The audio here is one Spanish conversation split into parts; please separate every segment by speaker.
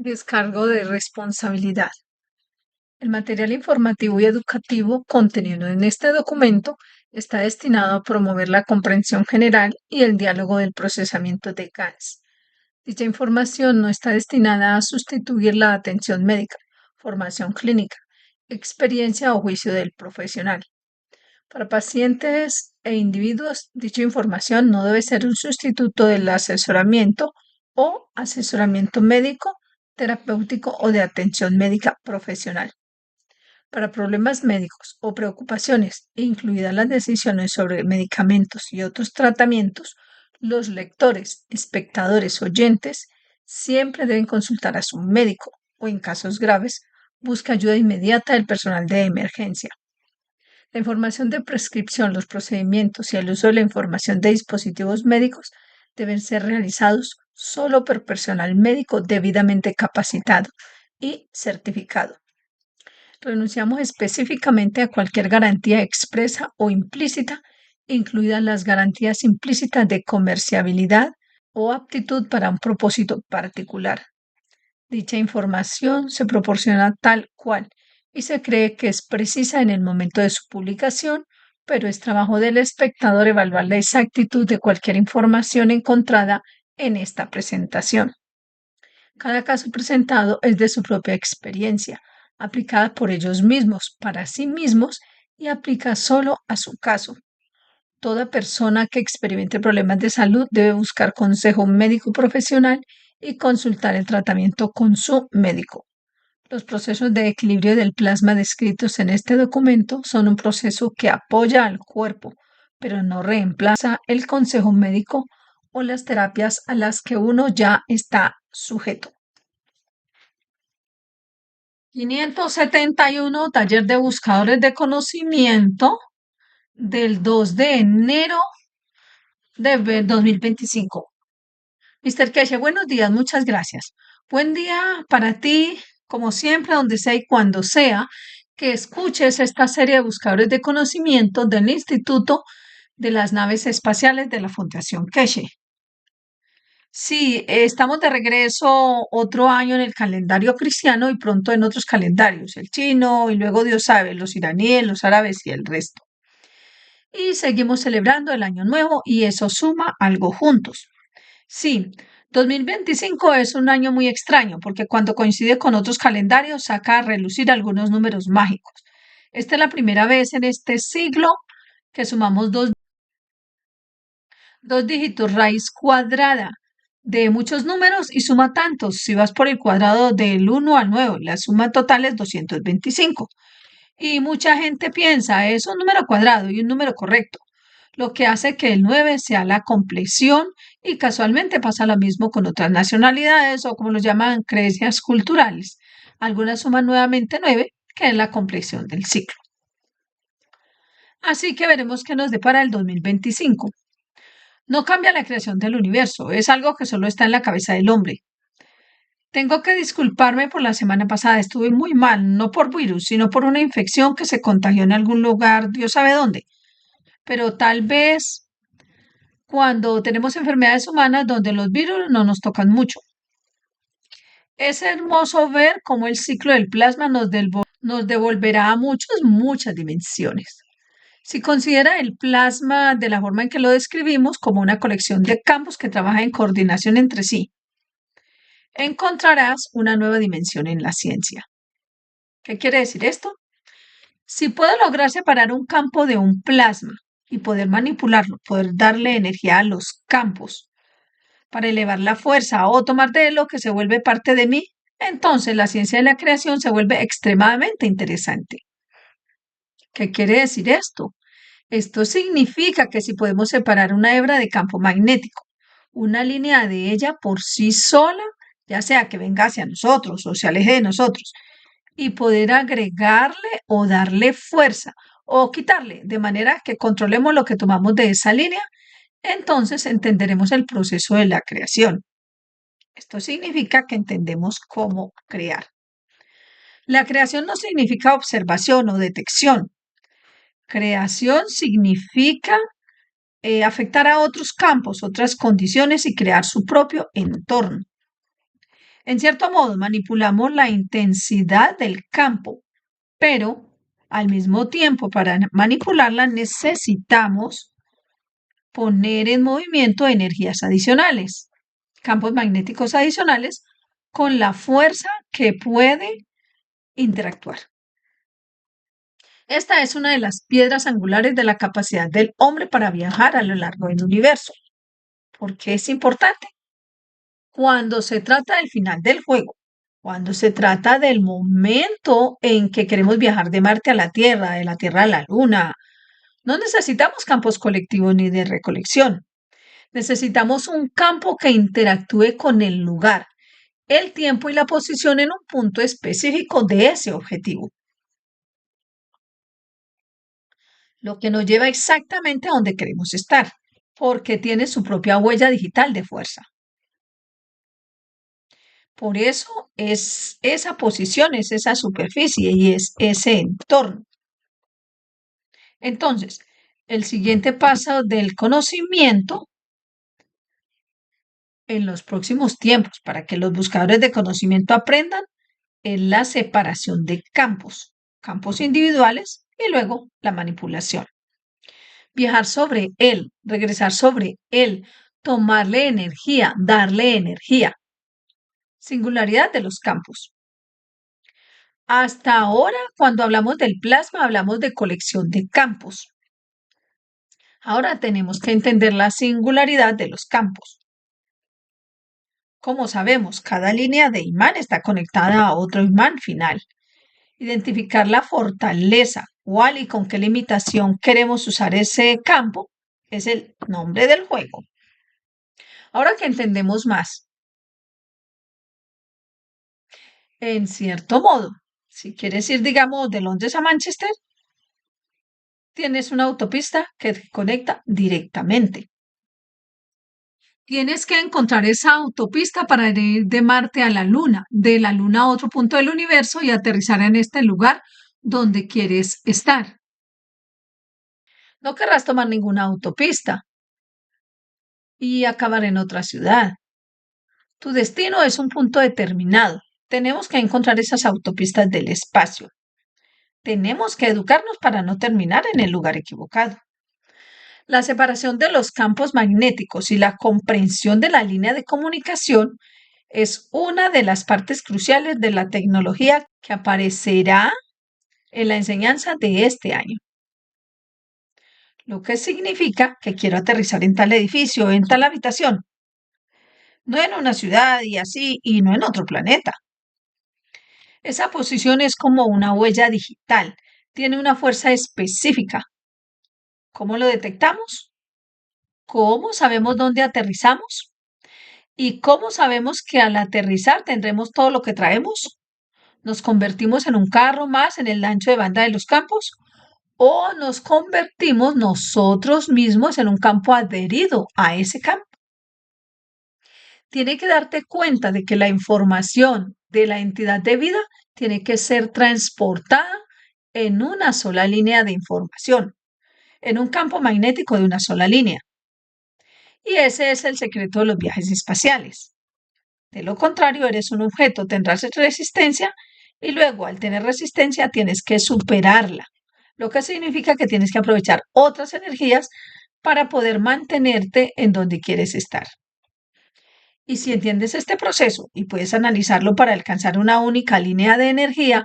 Speaker 1: Descargo de responsabilidad. El material informativo y educativo contenido en este documento está destinado a promover la comprensión general y el diálogo del procesamiento de GANS. Dicha información no está destinada a sustituir la atención médica, formación clínica, experiencia o juicio del profesional. Para pacientes e individuos, dicha información no debe ser un sustituto del asesoramiento o asesoramiento médico, terapéutico o de atención médica profesional. Para problemas médicos o preocupaciones, incluidas las decisiones sobre medicamentos y otros tratamientos, los lectores, espectadores, oyentes siempre deben consultar a su médico o, en casos graves, busca ayuda inmediata del personal de emergencia. La información de prescripción, los procedimientos y el uso de la información de dispositivos médicos deben ser realizados solo por personal médico debidamente capacitado y certificado. Renunciamos específicamente a cualquier garantía expresa o implícita, incluidas las garantías implícitas de comerciabilidad o aptitud para un propósito particular. Dicha información se proporciona tal cual y se cree que es precisa en el momento de su publicación, pero es trabajo del espectador evaluar la exactitud de cualquier información encontrada en esta presentación. Cada caso presentado es de su propia experiencia, aplicada por ellos mismos, para sí mismos y aplica solo a su caso. Toda persona que experimente problemas de salud debe buscar consejo médico profesional y consultar el tratamiento con su médico. Los procesos de equilibrio del plasma descritos en este documento son un proceso que apoya al cuerpo, pero no reemplaza el consejo médico o las terapias a las que uno ya está sujeto. 571, taller de buscadores de conocimiento del 2 de enero de 2025. Mr. Keshe, buenos días, muchas gracias. Buen día para ti, como siempre, donde sea y cuando sea, que escuches esta serie de buscadores de conocimiento del Instituto de las Naves Espaciales de la Fundación Keshe. Sí, estamos de regreso otro año en el calendario cristiano y pronto en otros calendarios, el chino y luego Dios sabe, los iraníes, los árabes y el resto. Y seguimos celebrando el año nuevo y eso suma algo juntos. Sí, 2025 es un año muy extraño porque cuando coincide con otros calendarios saca a relucir algunos números mágicos. Esta es la primera vez en este siglo que sumamos dos dígitos raíz cuadrada de muchos números y suma tantos. Si vas por el cuadrado del 1 al 9, la suma total es 225. Y mucha gente piensa, es un número cuadrado y un número correcto, lo que hace que el 9 sea la compleción y casualmente pasa lo mismo con otras nacionalidades o como lo llaman creencias culturales. Algunas suman nuevamente 9, que es la compleción del ciclo. Así que veremos qué nos depara el 2025. No cambia la creación del universo, es algo que solo está en la cabeza del hombre. Tengo que disculparme por la semana pasada, estuve muy mal, no por virus, sino por una infección que se contagió en algún lugar, Dios sabe dónde. Pero tal vez cuando tenemos enfermedades humanas donde los virus no nos tocan mucho. Es hermoso ver cómo el ciclo del plasma nos devolverá a muchas dimensiones. Si considera el plasma de la forma en que lo describimos como una colección de campos que trabajan en coordinación entre sí, encontrarás una nueva dimensión en la ciencia. ¿Qué quiere decir esto? Si puedo lograr separar un campo de un plasma y poder manipularlo, poder darle energía a los campos para elevar la fuerza o tomar de lo que se vuelve parte de mí, entonces la ciencia de la creación se vuelve extremadamente interesante. ¿Qué quiere decir esto? Esto significa que si podemos separar una hebra de campo magnético, una línea de ella por sí sola, ya sea que venga hacia nosotros o se aleje de nosotros, y poder agregarle o darle fuerza o quitarle de manera que controlemos lo que tomamos de esa línea, entonces entenderemos el proceso de la creación. Esto significa que entendemos cómo crear. La creación no significa observación o detección. Creación significa afectar a otros campos, otras condiciones y crear su propio entorno. En cierto modo, manipulamos la intensidad del campo, pero al mismo tiempo, para manipularla necesitamos poner en movimiento energías adicionales, campos magnéticos adicionales, con la fuerza que puede interactuar. Esta es una de las piedras angulares de la capacidad del hombre para viajar a lo largo del universo. ¿Por qué es importante? Cuando se trata del final del juego, cuando se trata del momento en que queremos viajar de Marte a la Tierra, de la Tierra a la Luna, no necesitamos campos colectivos ni de recolección. Necesitamos un campo que interactúe con el lugar, el tiempo y la posición en un punto específico de ese objetivo, lo que nos lleva exactamente a donde queremos estar, porque tiene su propia huella digital de fuerza. Por eso es esa posición, es esa superficie y es ese entorno. Entonces, el siguiente paso del conocimiento en los próximos tiempos para que los buscadores de conocimiento aprendan es la separación de campos, campos individuales y luego la manipulación. Viajar sobre él, regresar sobre él, tomarle energía, darle energía. Singularidad de los campos. Hasta ahora, cuando hablamos del plasma, hablamos de colección de campos. Ahora tenemos que entender la singularidad de los campos. Como sabemos, cada línea de imán está conectada a otro imán final. Identificar la fortaleza, cuál y con qué limitación queremos usar ese campo es el nombre del juego. Ahora que entendemos más, en cierto modo, si quieres ir, digamos, de Londres a Manchester, tienes una autopista que te conecta directamente. Tienes que encontrar esa autopista para ir de Marte a la Luna, de la Luna a otro punto del universo y aterrizar en este lugar donde quieres estar. No querrás tomar ninguna autopista y acabar en otra ciudad. Tu destino es un punto determinado. Tenemos que encontrar esas autopistas del espacio. Tenemos que educarnos para no terminar en el lugar equivocado. La separación de los campos magnéticos y la comprensión de la línea de comunicación es una de las partes cruciales de la tecnología que aparecerá en la enseñanza de este año. Lo que significa que quiero aterrizar en tal edificio, en tal habitación, no en una ciudad y así, y no en otro planeta. Esa posición es como una huella digital, tiene una fuerza específica. ¿Cómo lo detectamos? ¿Cómo sabemos dónde aterrizamos? ¿Y cómo sabemos que al aterrizar tendremos todo lo que traemos? ¿Nos convertimos en un carro más en el ancho de banda de los campos? ¿O nos convertimos nosotros mismos en un campo adherido a ese campo? Tiene que darte cuenta de que la información de la entidad de vida tiene que ser transportada en una sola línea de información, en un campo magnético de una sola línea. Y ese es el secreto de los viajes espaciales. De lo contrario, eres un objeto, tendrás resistencia y luego al tener resistencia tienes que superarla, lo que significa que tienes que aprovechar otras energías para poder mantenerte en donde quieres estar. Y si entiendes este proceso y puedes analizarlo para alcanzar una única línea de energía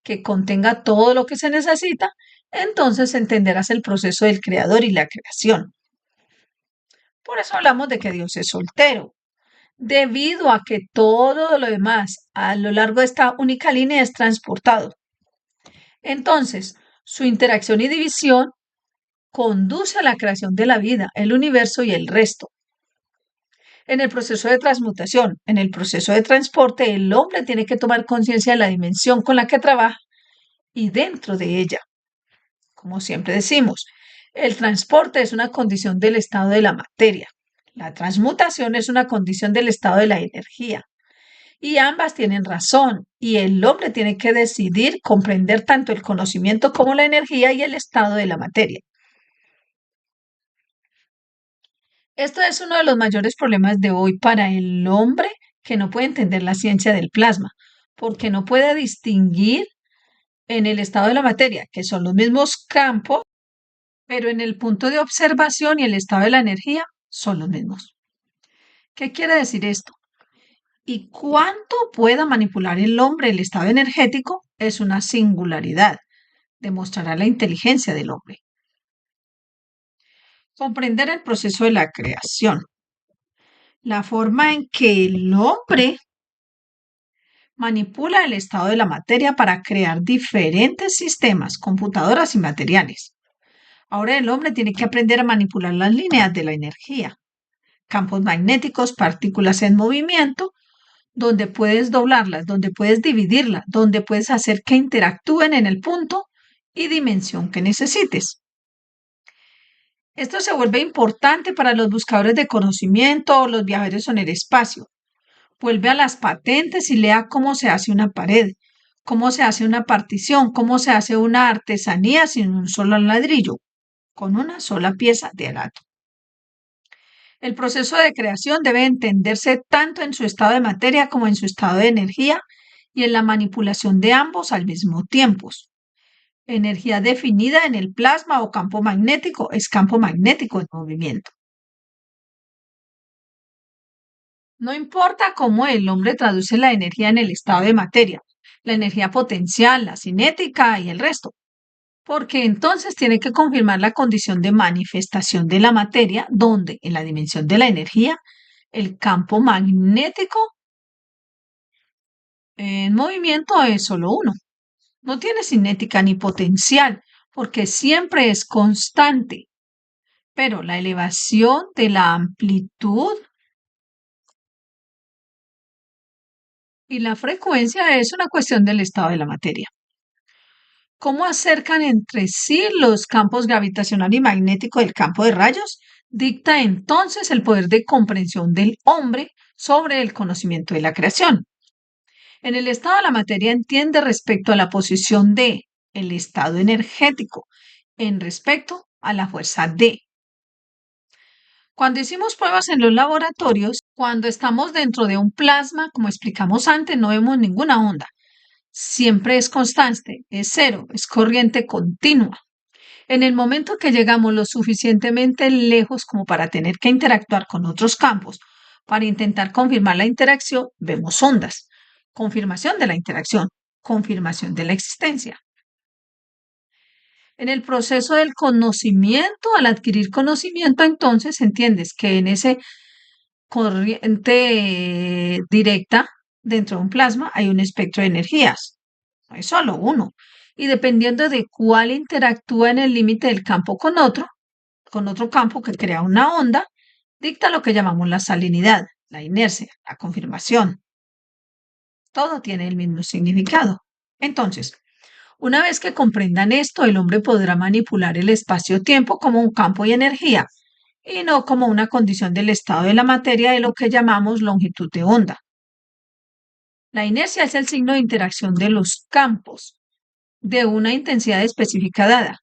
Speaker 1: que contenga todo lo que se necesita, entonces entenderás el proceso del creador y la creación. Por eso hablamos de que Dios es soltero, debido a que todo lo demás a lo largo de esta única línea es transportado. Entonces, su interacción y división conduce a la creación de la vida, el universo y el resto. En el proceso de transmutación, en el proceso de transporte, el hombre tiene que tomar conciencia de la dimensión con la que trabaja y dentro de ella. Como siempre decimos, el transporte es una condición del estado de la materia. La transmutación es una condición del estado de la energía. Y ambas tienen razón, y el hombre tiene que decidir comprender tanto el conocimiento como la energía y el estado de la materia. Esto es uno de los mayores problemas de hoy para el hombre que no puede entender la ciencia del plasma, porque no puede distinguir en el estado de la materia, que son los mismos campos, pero en el punto de observación y el estado de la energía son los mismos. ¿Qué quiere decir esto? Y cuánto pueda manipular el hombre el estado energético es una singularidad, demostrará la inteligencia del hombre. Comprender el proceso de la creación, la forma en que el hombre manipula el estado de la materia para crear diferentes sistemas, computadoras y materiales. Ahora el hombre tiene que aprender a manipular las líneas de la energía, campos magnéticos, partículas en movimiento, donde puedes doblarlas, donde puedes dividirlas, donde puedes hacer que interactúen en el punto y dimensión que necesites. Esto se vuelve importante para los buscadores de conocimiento o los viajeros en el espacio. Vuelve a las patentes y lea cómo se hace una pared, cómo se hace una partición, cómo se hace una artesanía sin un solo ladrillo, con una sola pieza de arato. El proceso de creación debe entenderse tanto en su estado de materia como en su estado de energía y en la manipulación de ambos al mismo tiempo. Energía definida en el plasma o campo magnético es campo magnético en movimiento. No importa cómo el hombre traduce la energía en el estado de materia, la energía potencial, la cinética y el resto, porque entonces tiene que confirmar la condición de manifestación de la materia, donde en la dimensión de la energía, el campo magnético en movimiento es solo uno. No tiene cinética ni potencial, porque siempre es constante. Pero la elevación de la amplitud y la frecuencia es una cuestión del estado de la materia. ¿Cómo acercan entre sí los campos gravitacional y magnético del campo de rayos? Dicta entonces el poder de comprensión del hombre sobre el conocimiento de la creación. En el estado de la materia entiende respecto a la posición de el estado energético en respecto a la fuerza D. Cuando hicimos pruebas en los laboratorios, cuando estamos dentro de un plasma, como explicamos antes, no vemos ninguna onda. Siempre es constante, es cero, es corriente continua. En el momento que llegamos lo suficientemente lejos como para tener que interactuar con otros campos, para intentar confirmar la interacción, vemos ondas. Confirmación de la interacción, confirmación de la existencia. En el proceso del conocimiento, al adquirir conocimiento, entonces entiendes que en ese corriente directa dentro de un plasma hay un espectro de energías. No hay solo uno. Y dependiendo de cuál interactúa en el límite del campo con otro campo que crea una onda, dicta lo que llamamos la salinidad, la inercia, la confirmación. Todo tiene el mismo significado. Entonces, una vez que comprendan esto, el hombre podrá manipular el espacio-tiempo como un campo y energía, y no como una condición del estado de la materia de lo que llamamos longitud de onda. La inercia es el signo de interacción de los campos de una intensidad específica dada.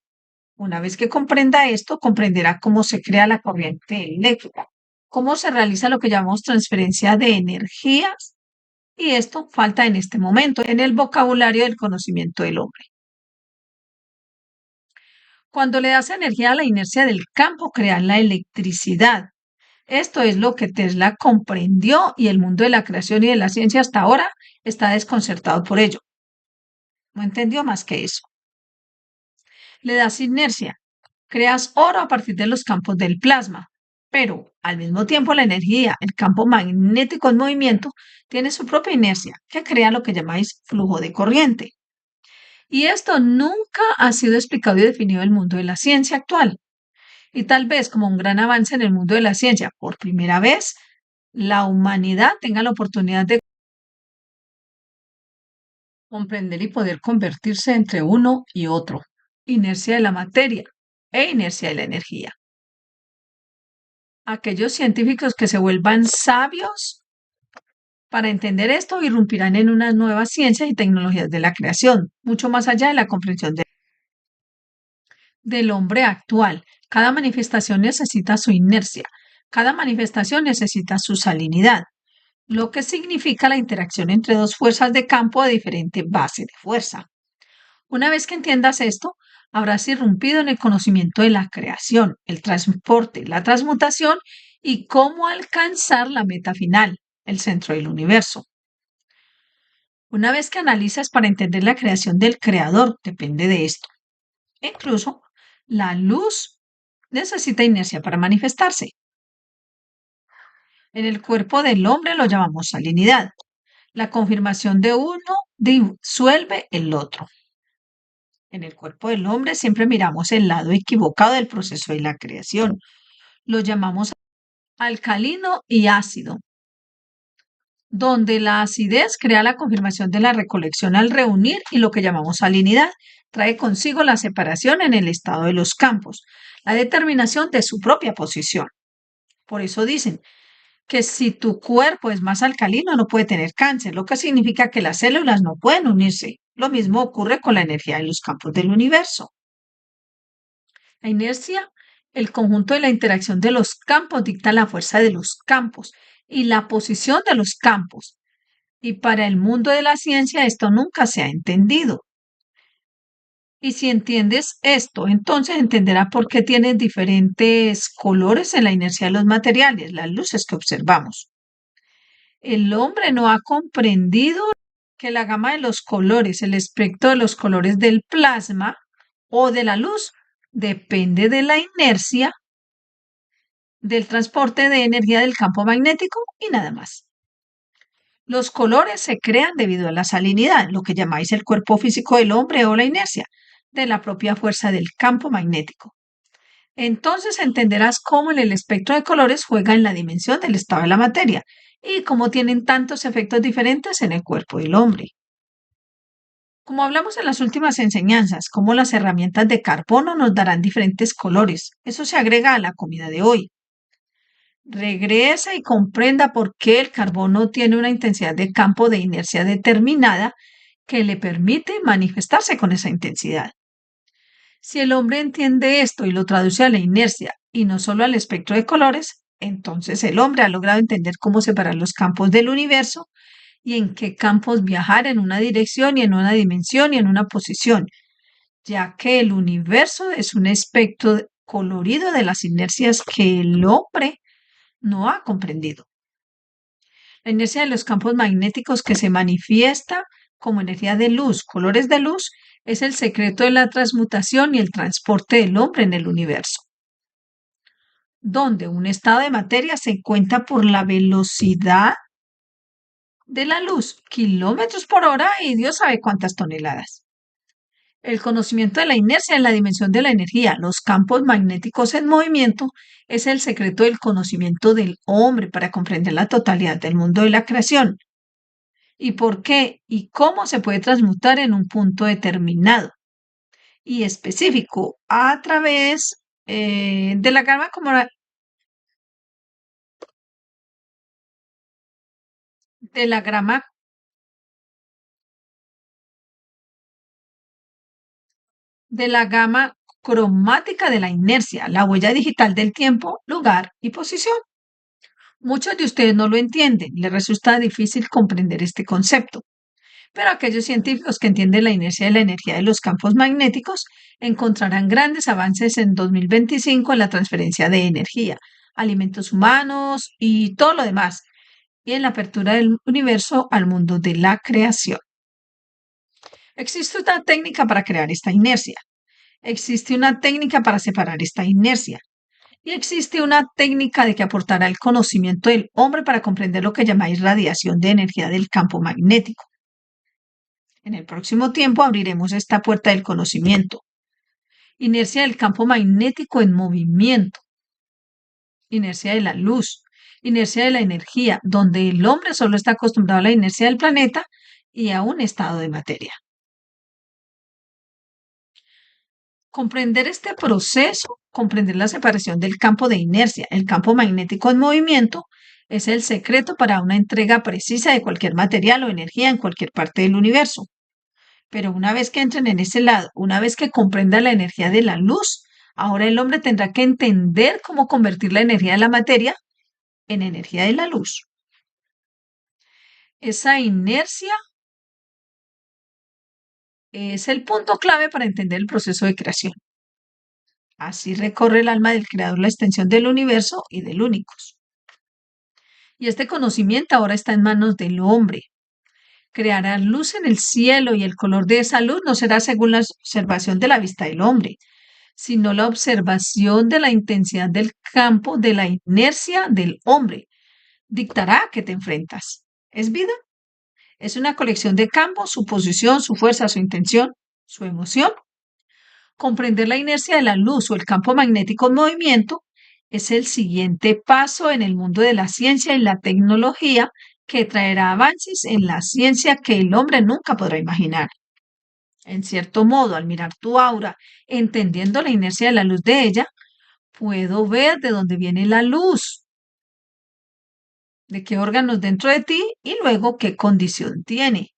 Speaker 1: Una vez que comprenda esto, comprenderá cómo se crea la corriente eléctrica, cómo se realiza lo que llamamos transferencia de energías, y esto falta en este momento en el vocabulario del conocimiento del hombre. Cuando le das energía a la inercia del campo, creas la electricidad. Esto es lo que Tesla comprendió y el mundo de la creación y de la ciencia hasta ahora está desconcertado por ello. No entendió más que eso. Le das inercia, creas oro a partir de los campos del plasma, pero al mismo tiempo la energía, el campo magnético en movimiento, tiene su propia inercia, que crea lo que llamáis flujo de corriente. Y esto nunca ha sido explicado y definido en el mundo de la ciencia actual. Y tal vez como un gran avance en el mundo de la ciencia, por primera vez, la humanidad tenga la oportunidad de comprender y poder convertirse entre uno y otro. Inercia de la materia e inercia de la energía. Aquellos científicos que se vuelvan sabios para entender esto irrumpirán en unas nuevas ciencias y tecnologías de la creación, mucho más allá de la comprensión del hombre actual. Cada manifestación necesita su inercia, cada manifestación necesita su salinidad. lo que significa la interacción entre dos fuerzas de campo de diferente base de fuerza. Una vez que entiendas esto, habrás irrumpido en el conocimiento de la creación, el transporte, la transmutación y cómo alcanzar la meta final, el centro del universo. Una vez que analizas para entender la creación del creador, depende de esto. Incluso la luz necesita inercia para manifestarse. En el cuerpo del hombre lo llamamos salinidad. La confirmación de uno disuelve el otro. En el cuerpo del hombre siempre miramos el lado equivocado del proceso de la creación. Lo llamamos alcalino y ácido, donde la acidez crea la confirmación de la recolección al reunir y lo que llamamos salinidad trae consigo la separación en el estado de los campos, la determinación de su propia posición. Por eso dicen que si tu cuerpo es más alcalino no puede tener cáncer, lo que significa que las células no pueden unirse. Lo mismo ocurre con la energía de los campos del universo. La inercia, el conjunto de la interacción de los campos dicta la fuerza de los campos y la posición de los campos. Y para el mundo de la ciencia esto nunca se ha entendido. Y si entiendes esto, entonces entenderás por qué tienes diferentes colores en la inercia de los materiales, las luces que observamos. El hombre no ha comprendido que la gama de los colores, el espectro de los colores del plasma o de la luz, depende de la inercia del transporte de energía del campo magnético y nada más. Los colores se crean debido a la salinidad, lo que llamáis el cuerpo físico del hombre o la inercia, de la propia fuerza del campo magnético. Entonces entenderás cómo en el espectro de colores juega en la dimensión del estado de la materia y cómo tienen tantos efectos diferentes en el cuerpo del hombre. Como hablamos en las últimas enseñanzas, cómo las herramientas de carbono nos darán diferentes colores. Eso se agrega a la comida de hoy. Regresa y comprenda por qué el carbono tiene una intensidad de campo de inercia determinada que le permite manifestarse con esa intensidad. Si el hombre entiende esto y lo traduce a la inercia y no solo al espectro de colores, entonces el hombre ha logrado entender cómo separar los campos del universo y en qué campos viajar en una dirección y en una dimensión y en una posición, ya que el universo es un espectro colorido de las inercias que el hombre no ha comprendido. La inercia de los campos magnéticos que se manifiesta como energía de luz, colores de luz, es el secreto de la transmutación y el transporte del hombre en el universo, donde un estado de materia se cuenta por la velocidad de la luz, kilómetros por hora y Dios sabe cuántas toneladas. El conocimiento de la inercia en la dimensión de la energía, los campos magnéticos en movimiento, es el secreto del conocimiento del hombre para comprender la totalidad del mundo de la creación. Y por qué y cómo se puede transmutar en un punto determinado y específico a través de la gama de la grama de la gama cromática de la inercia, la huella digital del tiempo, lugar y posición. Muchos de ustedes no lo entienden, les resulta difícil comprender este concepto, pero aquellos científicos que entienden la inercia de la energía de los campos magnéticos encontrarán grandes avances en 2025 en la transferencia de energía, alimentos humanos y todo lo demás, y en la apertura del universo al mundo de la creación. Existe una técnica para crear esta inercia. Existe una técnica para separar esta inercia. Y existe una técnica de que aportará el conocimiento del hombre para comprender lo que llamáis radiación de energía del campo magnético. En el próximo tiempo abriremos esta puerta del conocimiento. Inercia del campo magnético en movimiento. Inercia de la luz. Inercia de la energía, donde el hombre solo está acostumbrado a la inercia del planeta y a un estado de materia. Comprender este proceso, comprender la separación del campo de inercia, el campo magnético en movimiento, es el secreto para una entrega precisa de cualquier material o energía en cualquier parte del universo. Pero una vez que entren en ese lado, una vez que comprendan la energía de la luz, ahora el hombre tendrá que entender cómo convertir la energía de la materia en energía de la luz. Esa inercia es el punto clave para entender el proceso de creación. Así recorre el alma del creador la extensión del universo y del únicos. Y este conocimiento ahora está en manos del hombre. Creará luz en el cielo y el color de esa luz no será según la observación de la vista del hombre, sino la observación de la intensidad del campo, de la inercia del hombre. Dictará a qué te enfrentas. ¿Es vida? Es una colección de campos, su posición, su fuerza, su intención, su emoción. Comprender la inercia de la luz o el campo magnético en movimiento es el siguiente paso en el mundo de la ciencia y la tecnología que traerá avances en la ciencia que el hombre nunca podrá imaginar. En cierto modo, al mirar tu aura, entendiendo la inercia de la luz de ella, puedo ver de dónde viene la luz, de qué órganos dentro de ti y luego qué condición tiene,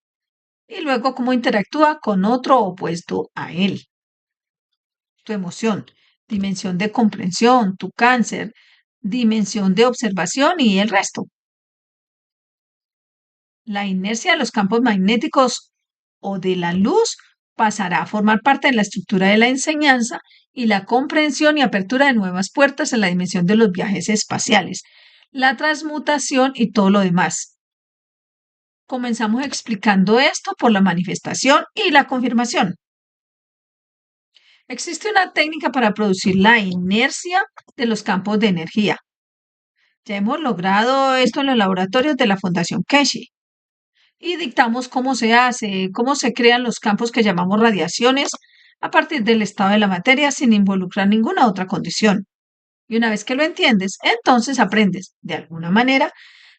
Speaker 1: y luego cómo interactúa con otro opuesto a él. Tu emoción, dimensión de comprensión, tu cáncer, dimensión de observación y el resto. La inercia de los campos magnéticos o de la luz pasará a formar parte de la estructura de la enseñanza y la comprensión y apertura de nuevas puertas en la dimensión de los viajes espaciales, la transmutación y todo lo demás. Comenzamos explicando esto por la manifestación y la confirmación. Existe una técnica para producir la inercia de los campos de energía. Ya hemos logrado esto en los laboratorios de la Fundación Keshe y dictamos cómo se hace, cómo se crean los campos que llamamos radiaciones a partir del estado de la materia sin involucrar ninguna otra condición. Y una vez que lo entiendes, entonces aprendes, de alguna manera,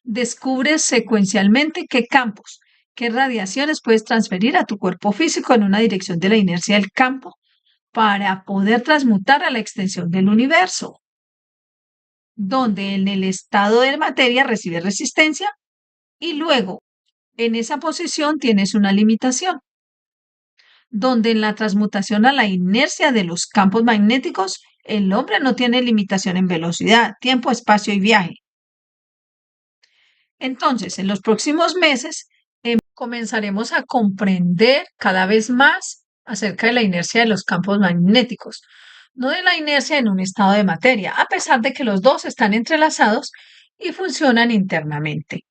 Speaker 1: descubres secuencialmente qué campos, qué radiaciones puedes transferir a tu cuerpo físico en una dirección de la inercia del campo para poder transmutar a la extensión del universo, donde en el estado de materia recibe resistencia y luego en esa posición tienes una limitación, donde en la transmutación a la inercia de los campos magnéticos, el hombre no tiene limitación en velocidad, tiempo, espacio y viaje. Entonces, en los próximos meses, comenzaremos a comprender cada vez más acerca de la inercia de los campos magnéticos, no de la inercia en un estado de materia, a pesar de que los dos están entrelazados y funcionan internamente.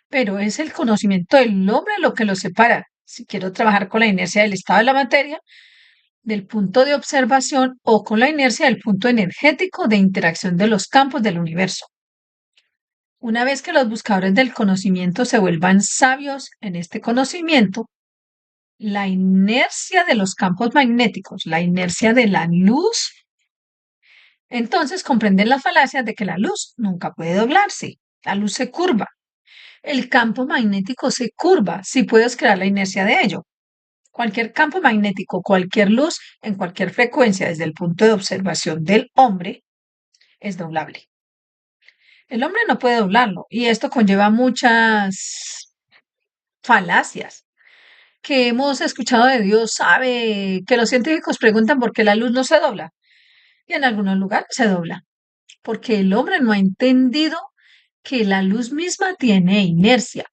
Speaker 1: Pero es el conocimiento del hombre lo que los separa. Si quiero trabajar con la inercia del estado de la materia, del punto de observación o con la inercia del punto energético de interacción de los campos del universo. Una vez que los buscadores del conocimiento se vuelvan sabios en este conocimiento, la inercia de los campos magnéticos, la inercia de la luz, entonces comprenden la falacia de que la luz nunca puede doblarse. La luz se curva. El campo magnético se curva si puedes crear la inercia de ello. Cualquier campo magnético, cualquier luz en cualquier frecuencia desde el punto de observación del hombre es doblable. El hombre no puede doblarlo y esto conlleva muchas falacias que hemos escuchado de Dios. Sabe que los científicos preguntan por qué la luz no se dobla y en algunos lugares se dobla, porque el hombre no ha entendido que la luz misma tiene inercia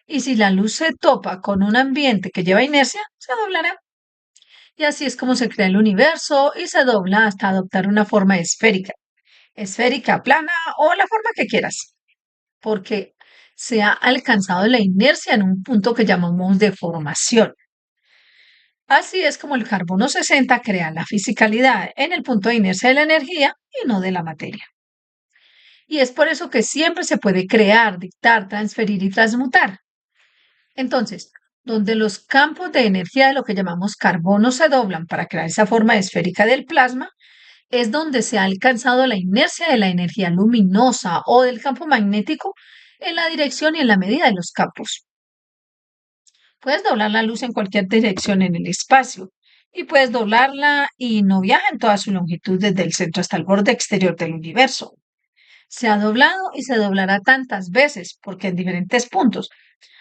Speaker 1: y si la luz se topa con un ambiente que lleva inercia, se doblará. Y así es como se crea el universo y se dobla hasta adoptar una forma esférica, plana o la forma que quieras, porque se ha alcanzado la inercia en un punto que llamamos de formación. Así es como el carbono 60 crea la fisicalidad en el punto de inercia de la energía y no de la materia. Y es por eso que siempre se puede crear, dictar, transferir y transmutar. Entonces, donde los campos de energía de lo que llamamos carbono se doblan para crear esa forma esférica del plasma, es donde se ha alcanzado la inercia de la energía luminosa o del campo magnético en la dirección y en la medida de los campos. Puedes doblar la luz en cualquier dirección en el espacio y puedes doblarla y no viaja en toda su longitud desde el centro hasta el borde exterior del universo. Se ha doblado y se doblará tantas veces porque en diferentes puntos,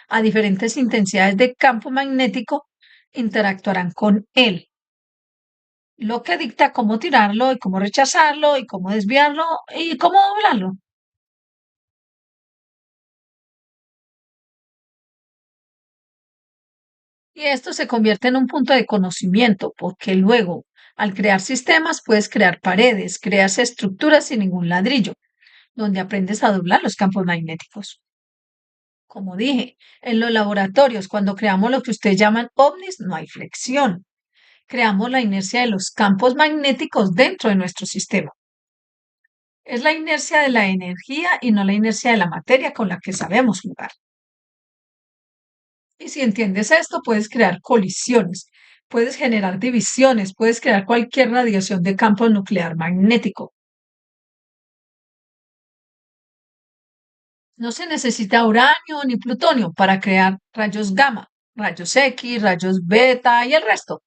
Speaker 1: a diferentes intensidades de campo magnético, interactuarán con él, lo que dicta cómo tirarlo y cómo rechazarlo y cómo desviarlo y cómo doblarlo. Y esto se convierte en un punto de conocimiento, porque luego, al crear sistemas, puedes crear paredes, creas estructuras sin ningún ladrillo, donde aprendes a doblar los campos magnéticos. Como dije, en los laboratorios, cuando creamos lo que ustedes llaman ovnis, no hay flexión. Creamos la inercia de los campos magnéticos dentro de nuestro sistema. Es la inercia de la energía y no la inercia de la materia con la que sabemos jugar. Y si entiendes esto, puedes crear colisiones, puedes generar divisiones, puedes crear cualquier radiación de campo nuclear magnético. No se necesita uranio ni plutonio para crear rayos gamma, rayos X, rayos beta y el resto.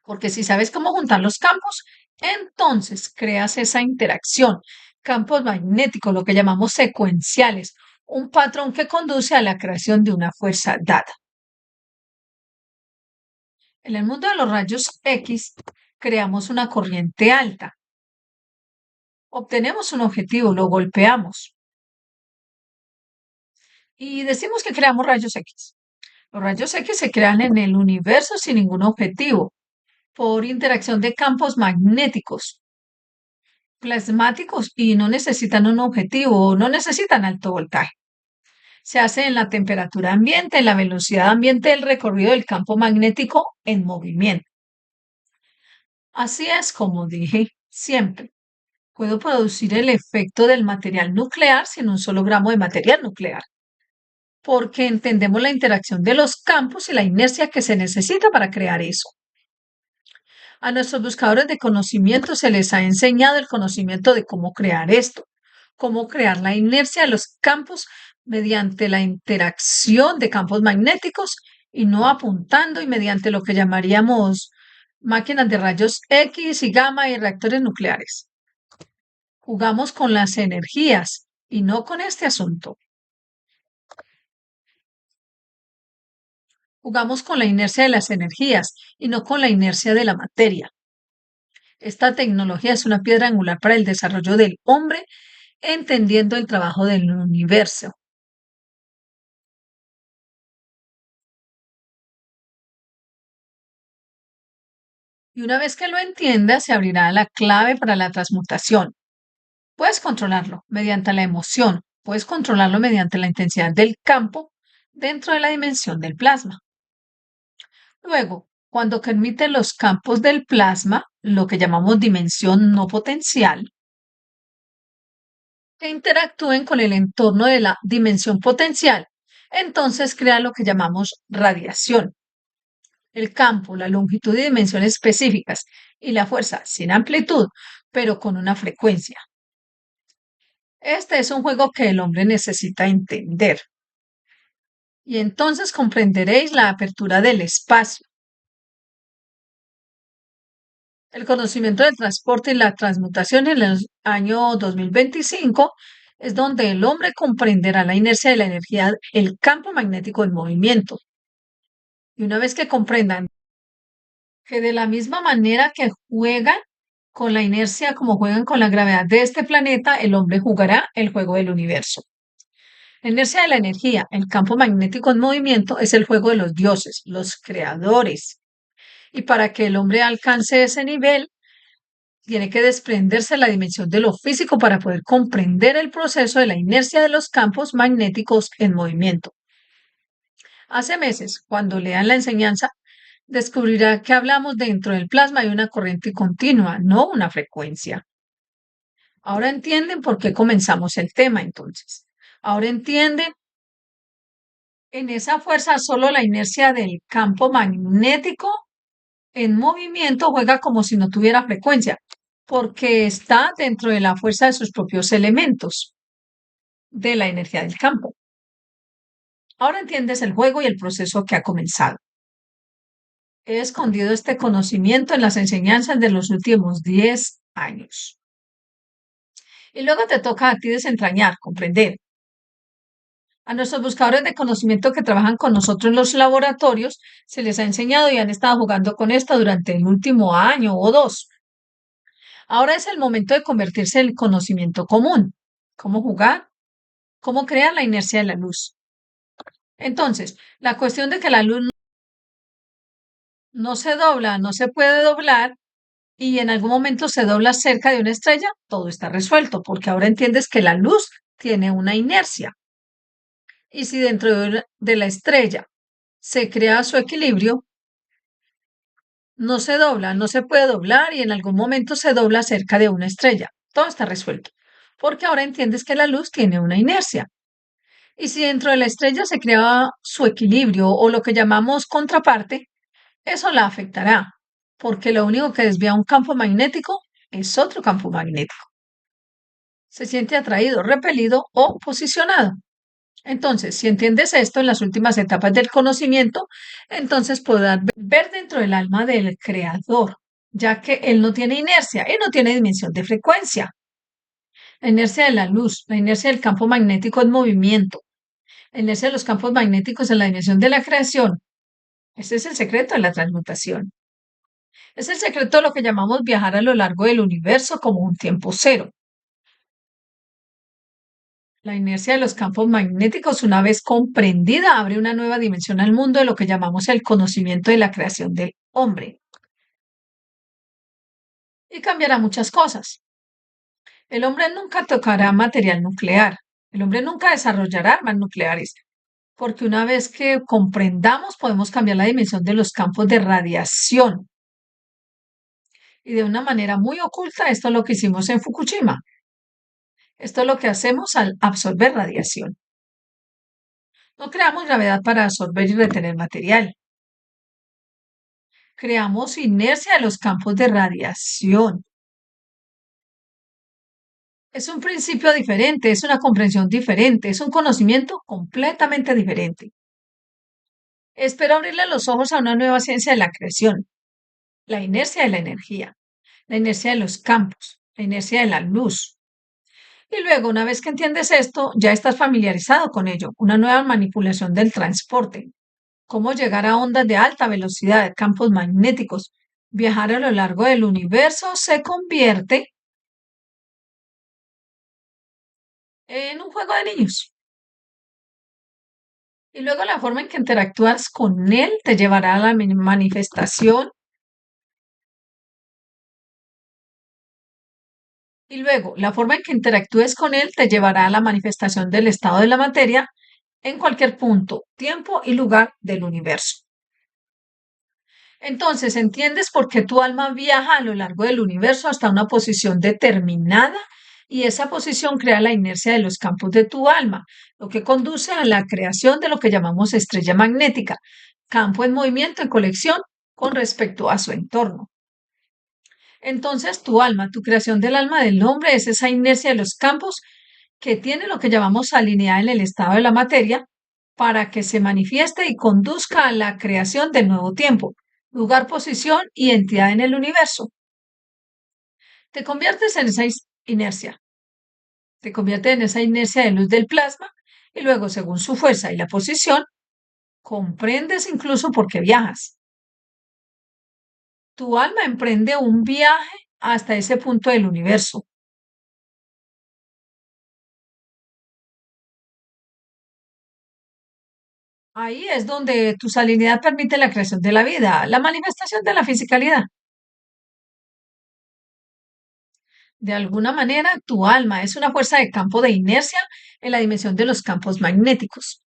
Speaker 1: Porque si sabes cómo juntar los campos, entonces creas esa interacción, campos magnéticos, lo que llamamos secuenciales, un patrón que conduce a la creación de una fuerza dada. En el mundo de los rayos X, creamos una corriente alta, obtenemos un objetivo, lo golpeamos y decimos que creamos rayos X. Los rayos X se crean en el universo sin ningún objetivo, por interacción de campos magnéticos plasmáticos y no necesitan un objetivo, no necesitan alto voltaje. Se hace en la temperatura ambiente, en la velocidad ambiente del recorrido del campo magnético en movimiento. Así es como dije siempre. Puedo producir el efecto del material nuclear sin un solo gramo de material nuclear, porque entendemos la interacción de los campos y la inercia que se necesita para crear eso. A nuestros buscadores de conocimiento se les ha enseñado el conocimiento de cómo crear esto, cómo crear la inercia de los campos mediante la interacción de campos magnéticos y no apuntando y mediante lo que llamaríamos máquinas de rayos X y gamma y reactores nucleares. Jugamos con las energías y no con este asunto. Jugamos con la inercia de las energías y no con la inercia de la materia. Esta tecnología es una piedra angular para el desarrollo del hombre, entendiendo el trabajo del universo. Y una vez que lo entiendas, se abrirá la clave para la transmutación. Puedes controlarlo mediante la emoción, puedes controlarlo mediante la intensidad del campo dentro de la dimensión del plasma. Luego, cuando permite los campos del plasma, lo que llamamos dimensión no potencial, que interactúen con el entorno de la dimensión potencial, entonces crea lo que llamamos radiación. El campo, la longitud y dimensiones específicas y la fuerza sin amplitud, pero con una frecuencia. Este es un juego que el hombre necesita entender. Y entonces comprenderéis la apertura del espacio. El conocimiento del transporte y la transmutación en el año 2025 es donde el hombre comprenderá la inercia de la energía, el campo magnético en movimiento. Y una vez que comprendan que de la misma manera que juegan con la inercia como juegan con la gravedad de este planeta, el hombre jugará el juego del universo. La inercia de la energía, el campo magnético en movimiento, es el juego de los dioses, los creadores. Y para que el hombre alcance ese nivel, tiene que desprenderse la dimensión de lo físico para poder comprender el proceso de la inercia de los campos magnéticos en movimiento. Hace meses, cuando lean la enseñanza, descubrirá que hablamos dentro del plasma de una corriente continua, no una frecuencia. Ahora entienden por qué comenzamos el tema entonces. Ahora entienden en esa fuerza solo la inercia del campo magnético en movimiento juega como si no tuviera frecuencia, porque está dentro de la fuerza de sus propios elementos, de la energía del campo. Ahora entiendes el juego y el proceso que ha comenzado. He escondido este conocimiento en las enseñanzas de los últimos 10 años. Y luego te toca a ti desentrañar, comprender. A nuestros buscadores de conocimiento que trabajan con nosotros en los laboratorios, se les ha enseñado y han estado jugando con esto durante el último año o dos. Ahora es el momento de convertirse en el conocimiento común. ¿Cómo jugar? ¿Cómo crear la inercia de la luz? Entonces, la cuestión de que la luz no se dobla, no se puede doblar y en algún momento se dobla cerca de una estrella, todo está resuelto, porque ahora entiendes que la luz tiene una inercia. Y si dentro de la estrella se crea su equilibrio, no se dobla, no se puede doblar y en algún momento se dobla cerca de una estrella. Todo está resuelto, porque ahora entiendes que la luz tiene una inercia. Y si dentro de la estrella se crea su equilibrio o lo que llamamos contraparte, eso la afectará, porque lo único que desvía un campo magnético es otro campo magnético. Se siente atraído, repelido o posicionado. Entonces, si entiendes esto en las últimas etapas del conocimiento, entonces podrás ver dentro del alma del creador, ya que él no tiene inercia, él no tiene dimensión de frecuencia. La inercia de la luz, la inercia del campo magnético es movimiento, la inercia de los campos magnéticos en la dimensión de la creación. Ese es el secreto de la transmutación. Es el secreto de lo que llamamos viajar a lo largo del universo como un tiempo cero. La inercia de los campos magnéticos, una vez comprendida, abre una nueva dimensión al mundo de lo que llamamos el conocimiento de la creación del hombre. Y cambiará muchas cosas. El hombre nunca tocará material nuclear. El hombre nunca desarrollará armas nucleares, porque una vez que comprendamos, podemos cambiar la dimensión de los campos de radiación. Y de una manera muy oculta, esto es lo que hicimos en Fukushima. Esto es lo que hacemos al absorber radiación. No creamos gravedad para absorber y retener material. Creamos inercia de los campos de radiación. Es un principio diferente, es una comprensión diferente, es un conocimiento completamente diferente. Espero abrirle los ojos a una nueva ciencia de la creación, la inercia de la energía, la inercia de los campos, la inercia de la luz. Y luego, una vez que entiendes esto, ya estás familiarizado con ello, una nueva manipulación del transporte, cómo llegar a ondas de alta velocidad, campos magnéticos, viajar a lo largo del universo se convierte en un juego de niños. Y luego la forma en que interactúas con él te llevará a la manifestación. Y luego la forma en que interactúes con él te llevará a la manifestación del estado de la materia en cualquier punto, tiempo y lugar del universo. Entonces, ¿entiendes por qué tu alma viaja a lo largo del universo hasta una posición determinada? Y esa posición crea la inercia de los campos de tu alma, lo que conduce a la creación de lo que llamamos estrella magnética, campo en movimiento, en colección con respecto a su entorno. Entonces, tu alma, tu creación del alma del hombre es esa inercia de los campos que tiene lo que llamamos alineada en el estado de la materia para que se manifieste y conduzca a la creación del nuevo tiempo, lugar, posición y entidad en el universo. Te conviertes en esa inercia, te convierte en esa inercia de luz del plasma y luego, según su fuerza y la posición, comprendes incluso por qué viajas. Tu alma emprende un viaje hasta ese punto del universo. Ahí es donde tu salinidad permite la creación de la vida, la manifestación de la fisicalidad. De alguna manera, tu alma es una fuerza de campo de inercia en la dimensión de los campos magnéticos.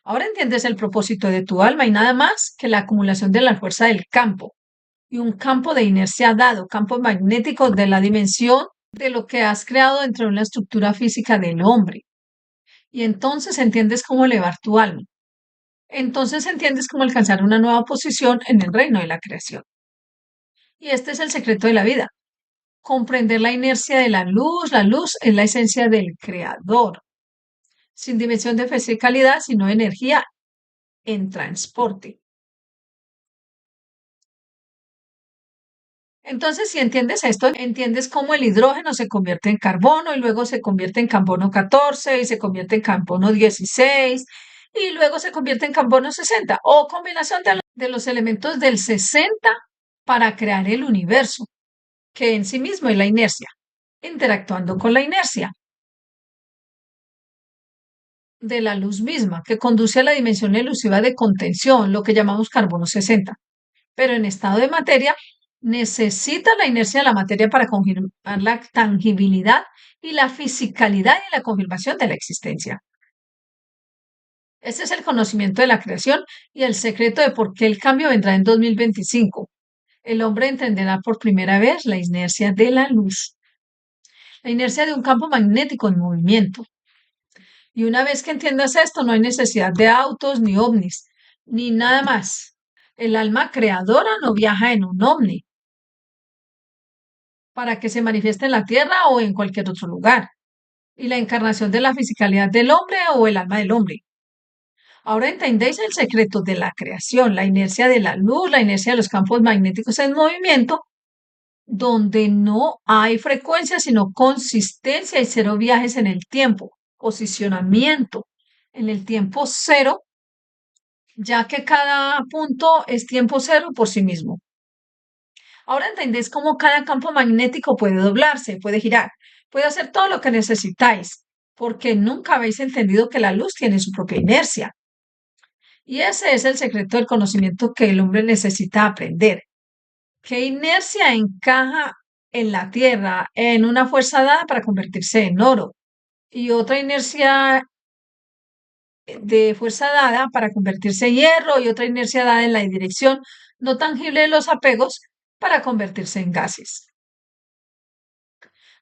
Speaker 1: Ahora entiendes el propósito de tu alma y nada más que la acumulación de la fuerza del campo y un campo de inercia dado, campo magnético de la dimensión de lo que has creado dentro de una estructura física del hombre. Y entonces entiendes cómo elevar tu alma. Entonces entiendes cómo alcanzar una nueva posición en el reino de la creación. Y este es el secreto de la vida. Comprender la inercia de la luz es la esencia del creador, sin dimensión de fisicalidad, sino energía en transporte. Entonces, si entiendes esto, entiendes cómo el hidrógeno se convierte en carbono y luego se convierte en carbono 14 y se convierte en carbono 16 y luego se convierte en carbono 60 o combinación de los elementos del 60 para crear el universo, que en sí mismo es la inercia, interactuando con la inercia. de la luz misma, que conduce a la dimensión elusiva de contención, lo que llamamos carbono 60. Pero en estado de materia, necesita la inercia de la materia para confirmar la tangibilidad y la fisicalidad y la confirmación de la existencia. Este es el conocimiento de la creación y el secreto de por qué el cambio vendrá en 2025. El hombre entenderá por primera vez la inercia de la luz, la inercia de un campo magnético en movimiento. Y una vez que entiendas esto, no hay necesidad de autos, ni ovnis, ni nada más. El alma creadora no viaja en un ovni para que se manifieste en la tierra o en cualquier otro lugar. Y la encarnación de la fisicalidad del hombre o el alma del hombre. Ahora entendéis el secreto de la creación, la inercia de la luz, la inercia de los campos magnéticos en movimiento, donde no hay frecuencia, sino consistencia y cero viajes en el tiempo, posicionamiento en el tiempo cero, ya que cada punto es tiempo cero por sí mismo. Ahora entendéis cómo cada campo magnético puede doblarse, puede girar, puede hacer todo lo que necesitáis, porque nunca habéis entendido que la luz tiene su propia inercia. Y ese es el secreto del conocimiento que el hombre necesita aprender. ¿Qué inercia encaja en la Tierra en una fuerza dada para convertirse en oro? Y otra inercia de fuerza dada para convertirse en hierro y otra inercia dada en la dirección no tangible de los apegos para convertirse en gases.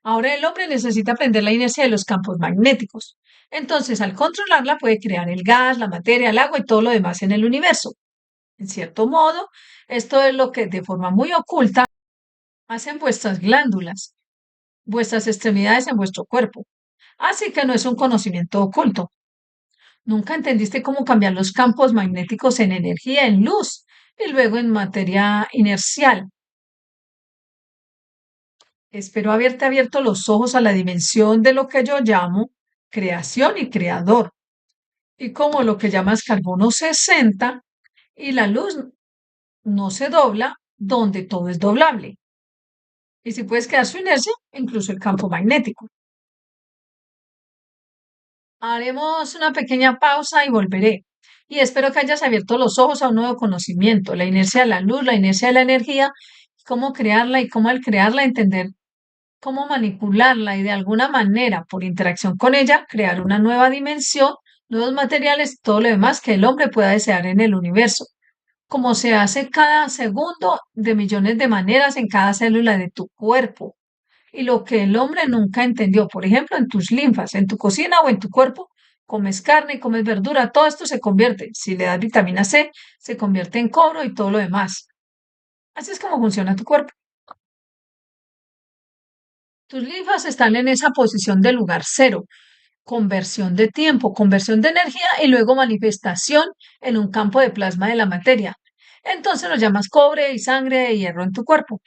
Speaker 1: Ahora el hombre necesita aprender la inercia de los campos magnéticos. Entonces, al controlarla, puede crear el gas, la materia, el agua y todo lo demás en el universo. En cierto modo, esto es lo que de forma muy oculta hacen vuestras glándulas, vuestras extremidades en vuestro cuerpo. Así que no es un conocimiento oculto. Nunca entendiste cómo cambiar los campos magnéticos en energía, en luz y luego en materia inercial. Espero haberte abierto los ojos a la dimensión de lo que yo llamo creación y creador, y como lo que llamas carbono 60 y la luz no se dobla donde todo es doblable. Y si puedes quedar su inercia, incluso el campo magnético. Haremos una pequeña pausa y volveré. Y espero que hayas abierto los ojos a un nuevo conocimiento, la inercia de la luz, la inercia de la energía, cómo crearla y cómo al crearla entender cómo manipularla y de alguna manera, por interacción con ella, crear una nueva dimensión, nuevos materiales, todo lo demás que el hombre pueda desear en el universo, como se hace cada segundo de millones de maneras en cada célula de tu cuerpo. Y lo que el hombre nunca entendió, por ejemplo, en tus linfas, en tu cocina o en tu cuerpo, comes carne, comes verdura, todo esto se convierte, si le das vitamina C, se convierte en cobre y todo lo demás. Así es como funciona tu cuerpo. Tus linfas están en esa posición de lugar cero, conversión de tiempo, conversión de energía y luego manifestación en un campo de plasma de la materia. Entonces lo llamas cobre y sangre y hierro en tu cuerpo.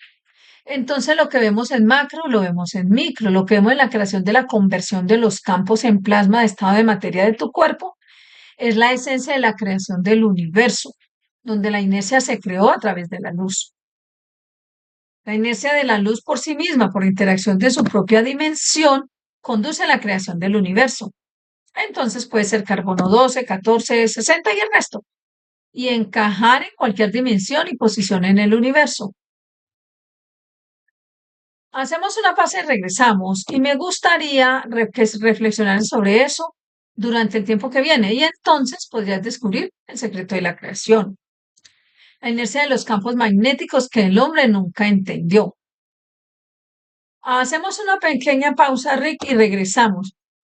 Speaker 1: Entonces lo que vemos en macro lo vemos en micro, lo que vemos en la creación de la conversión de los campos en plasma de estado de materia de tu cuerpo es la esencia de la creación del universo, donde la inercia se creó a través de la luz. La inercia de la luz por sí misma, por interacción de su propia dimensión, conduce a la creación del universo. Entonces puede ser carbono 12, 14, 60 y el resto, y encajar en cualquier dimensión y posición en el universo. Hacemos una pausa y regresamos, y me gustaría que reflexionaran sobre eso durante el tiempo que viene, y entonces podrías descubrir el secreto de la creación, la inercia de los campos magnéticos que el hombre nunca entendió. Hacemos una pequeña pausa, Rick, y regresamos.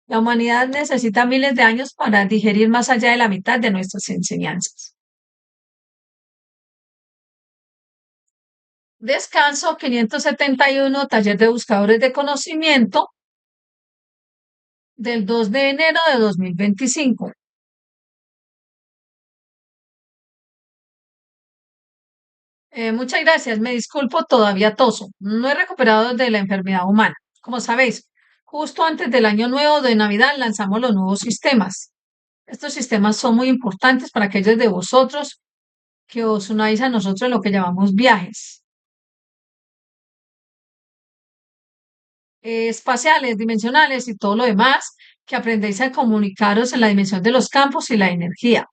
Speaker 1: La humanidad necesita miles de años para digerir más allá de la mitad de nuestras enseñanzas. Descanso 571, taller de buscadores de conocimiento del 2 de enero de 2025. Muchas gracias. Me disculpo, todavía toso. No he recuperado de la enfermedad humana. Como sabéis, justo antes del año nuevo de Navidad lanzamos los nuevos sistemas. Estos sistemas son muy importantes para aquellos de vosotros que os unáis a nosotros en lo que llamamos viajes espaciales, dimensionales y todo lo demás. que aprendéis a comunicaros en la dimensión de los campos y la energía.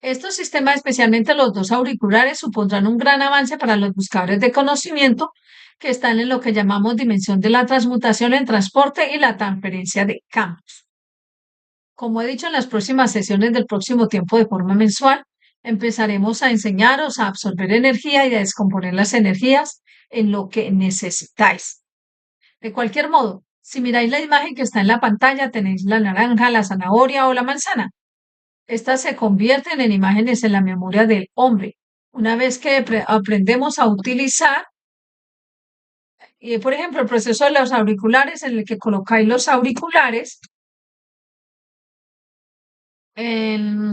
Speaker 1: Estos sistemas, especialmente los dos auriculares, supondrán un gran avance para los buscadores de conocimiento que están en lo que llamamos dimensión de la transmutación en transporte y la transferencia de campos. Como he dicho en las próximas sesiones del próximo tiempo de forma mensual, empezaremos a enseñaros a absorber energía y a descomponer las energías en lo que necesitáis. De cualquier modo, si miráis la imagen que está en la pantalla, tenéis la naranja, la zanahoria o la manzana. Estas se convierten en imágenes en la memoria del hombre. Una vez que aprendemos a utilizar, por ejemplo, el proceso de los auriculares, en el que colocáis los auriculares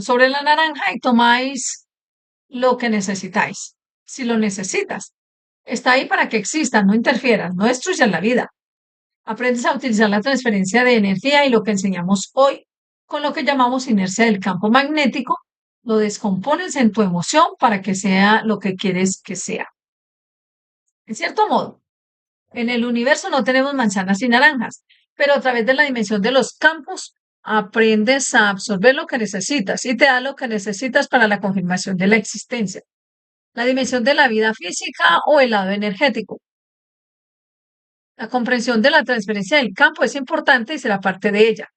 Speaker 1: sobre la naranja y tomáis lo que necesitáis. Si lo necesitas, está ahí para que exista, no interfieran, no destruyan la vida. Aprendes a utilizar la transferencia de energía y lo que enseñamos hoy con lo que llamamos inercia del campo magnético, lo descompones en tu emoción para que sea lo que quieres que sea. En cierto modo, en el universo no tenemos manzanas y naranjas, pero a través de la dimensión de los campos aprendes a absorber lo que necesitas y te da lo que necesitas para la confirmación de la existencia. La dimensión de la vida física o el lado energético. La comprensión de la transferencia del campo es importante y será parte de ella.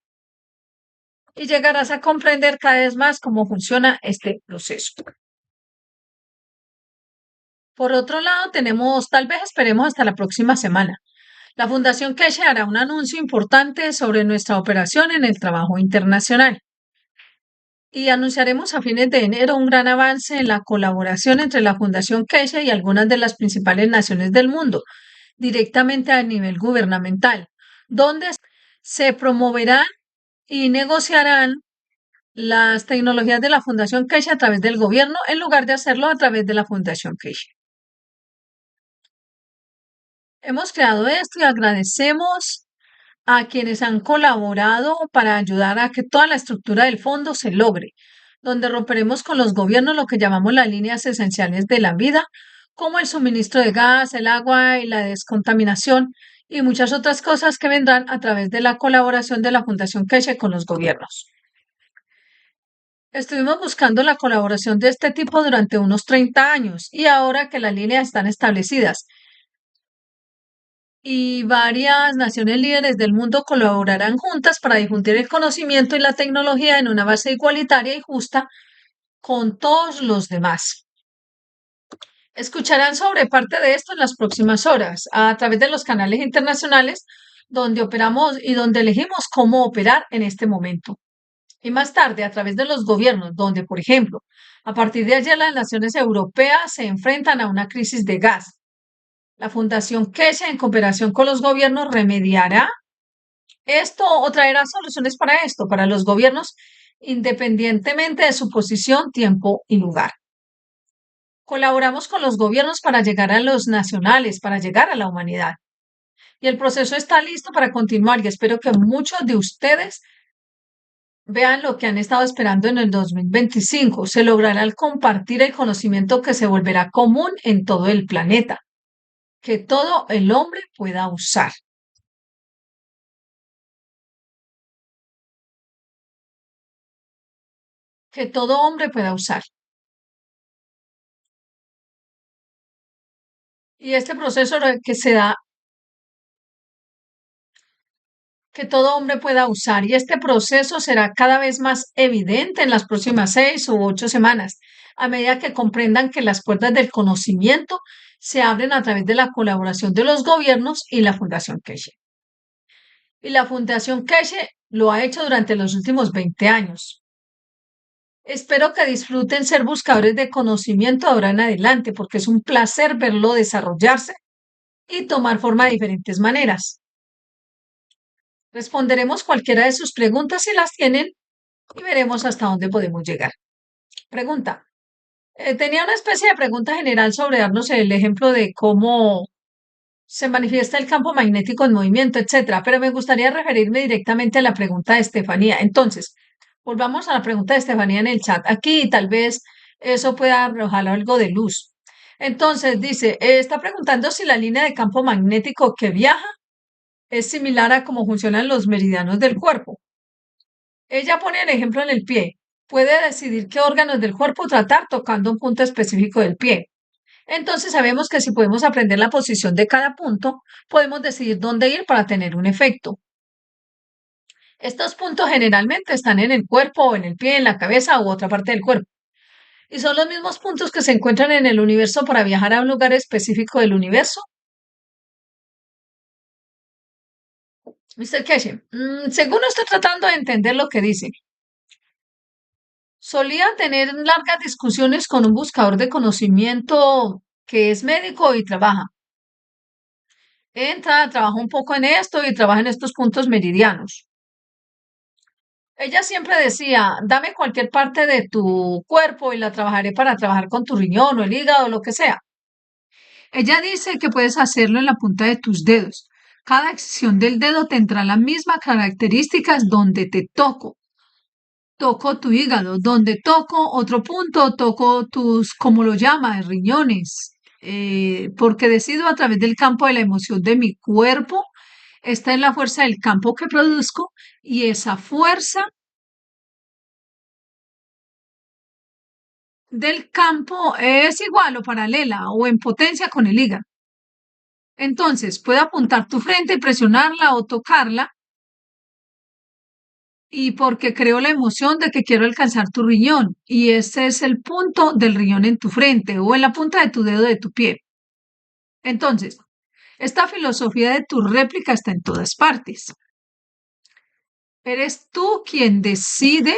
Speaker 1: Y llegarás a comprender cada vez más cómo funciona este proceso. Por otro lado, tal vez esperemos hasta la próxima semana. La Fundación Keshe hará un anuncio importante sobre nuestra operación en el trabajo internacional. Y anunciaremos a fines de enero un gran avance en la colaboración entre la Fundación Keshe y algunas de las principales naciones del mundo, directamente a nivel gubernamental, donde se promoverán y negociarán las tecnologías de la Fundación Keshe a través del gobierno en lugar de hacerlo a través de la Fundación Keshe. Hemos creado esto y agradecemos a quienes han colaborado para ayudar a que toda la estructura del fondo se logre, donde romperemos con los gobiernos lo que llamamos las líneas esenciales de la vida, como el suministro de gas, el agua y la descontaminación y muchas otras cosas que vendrán a través de la colaboración de la Fundación Keshe con los gobiernos. Estuvimos buscando la colaboración de este tipo durante unos 30 años y ahora que las líneas están establecidas y varias naciones líderes del mundo colaborarán juntas para difundir el conocimiento y la tecnología en una base igualitaria y justa con todos los demás. Escucharán sobre parte de esto en las próximas horas a través de los canales internacionales donde operamos y donde elegimos cómo operar en este momento. Y más tarde a través de los gobiernos, donde, por ejemplo, a partir de ayer las naciones europeas se enfrentan a una crisis de gas. La Fundación Keshe, en cooperación con los gobiernos, remediará esto o traerá soluciones para esto, para los gobiernos, independientemente de su posición, tiempo y lugar. Colaboramos con los gobiernos para llegar a los nacionales, para llegar a la humanidad. Y el proceso está listo para continuar y espero que muchos de ustedes vean lo que han estado esperando en el 2025. Se logrará al compartir el conocimiento que se volverá común en todo el planeta, que todo el hombre pueda usar. Que todo hombre pueda usar. Y este proceso que se da, que todo hombre pueda usar. Y este proceso será cada vez más evidente en las próximas 6 u 8 semanas, a medida que comprendan que las puertas del conocimiento se abren a través de la colaboración de los gobiernos y la Fundación Keshe. Y la Fundación Keshe lo ha hecho durante los últimos 20 años. Espero que disfruten ser buscadores de conocimiento ahora en adelante, porque es un placer verlo desarrollarse y tomar forma de diferentes maneras. Responderemos cualquiera de sus preguntas si las tienen y veremos hasta dónde podemos llegar. Pregunta. Tenía una especie de pregunta general sobre darnos el ejemplo de cómo se manifiesta el campo magnético en movimiento, etcétera, pero me gustaría referirme directamente a la pregunta de Estefanía. Entonces, volvamos a la pregunta de Estefanía en el chat. Aquí tal vez eso pueda arrojar algo de luz. Entonces, dice, está preguntando si la línea de campo magnético que viaja Es similar a cómo funcionan los meridianos del cuerpo. Ella pone el ejemplo en el pie. Puede decidir qué órganos del cuerpo tratar tocando un punto específico del pie. Entonces sabemos que si podemos aprender la posición de cada punto, podemos decidir dónde ir para tener un efecto. Estos puntos generalmente están en el cuerpo o en el pie, en la cabeza u otra parte del cuerpo. Y son los mismos puntos que se encuentran en el universo para viajar a un lugar específico del universo. Mr. Casey, según estoy tratando de entender lo que dice, solía tener largas discusiones con un buscador de conocimiento que es médico y trabaja. Entra, trabaja un poco en esto y trabaja en estos puntos meridianos. Ella siempre decía, dame cualquier parte de tu cuerpo y la trabajaré para trabajar con tu riñón o el hígado o lo que sea. Ella dice que puedes hacerlo en la punta de tus dedos. Cada acción del dedo tendrá las mismas características donde te toco. Toco tu hígado, donde toco otro punto, toco tus, como lo llama, riñones, porque decido a través del campo de la emoción de mi cuerpo. Esta es la fuerza del campo que produzco y esa fuerza del campo es igual o paralela o en potencia con el hígado. Entonces, puedo apuntar tu frente y presionarla o tocarla y porque creo la emoción de que quiero alcanzar tu riñón y ese es el punto del riñón en tu frente o en la punta de tu dedo de tu pie. Entonces, esta filosofía de tu réplica está en todas partes. Eres tú quien decide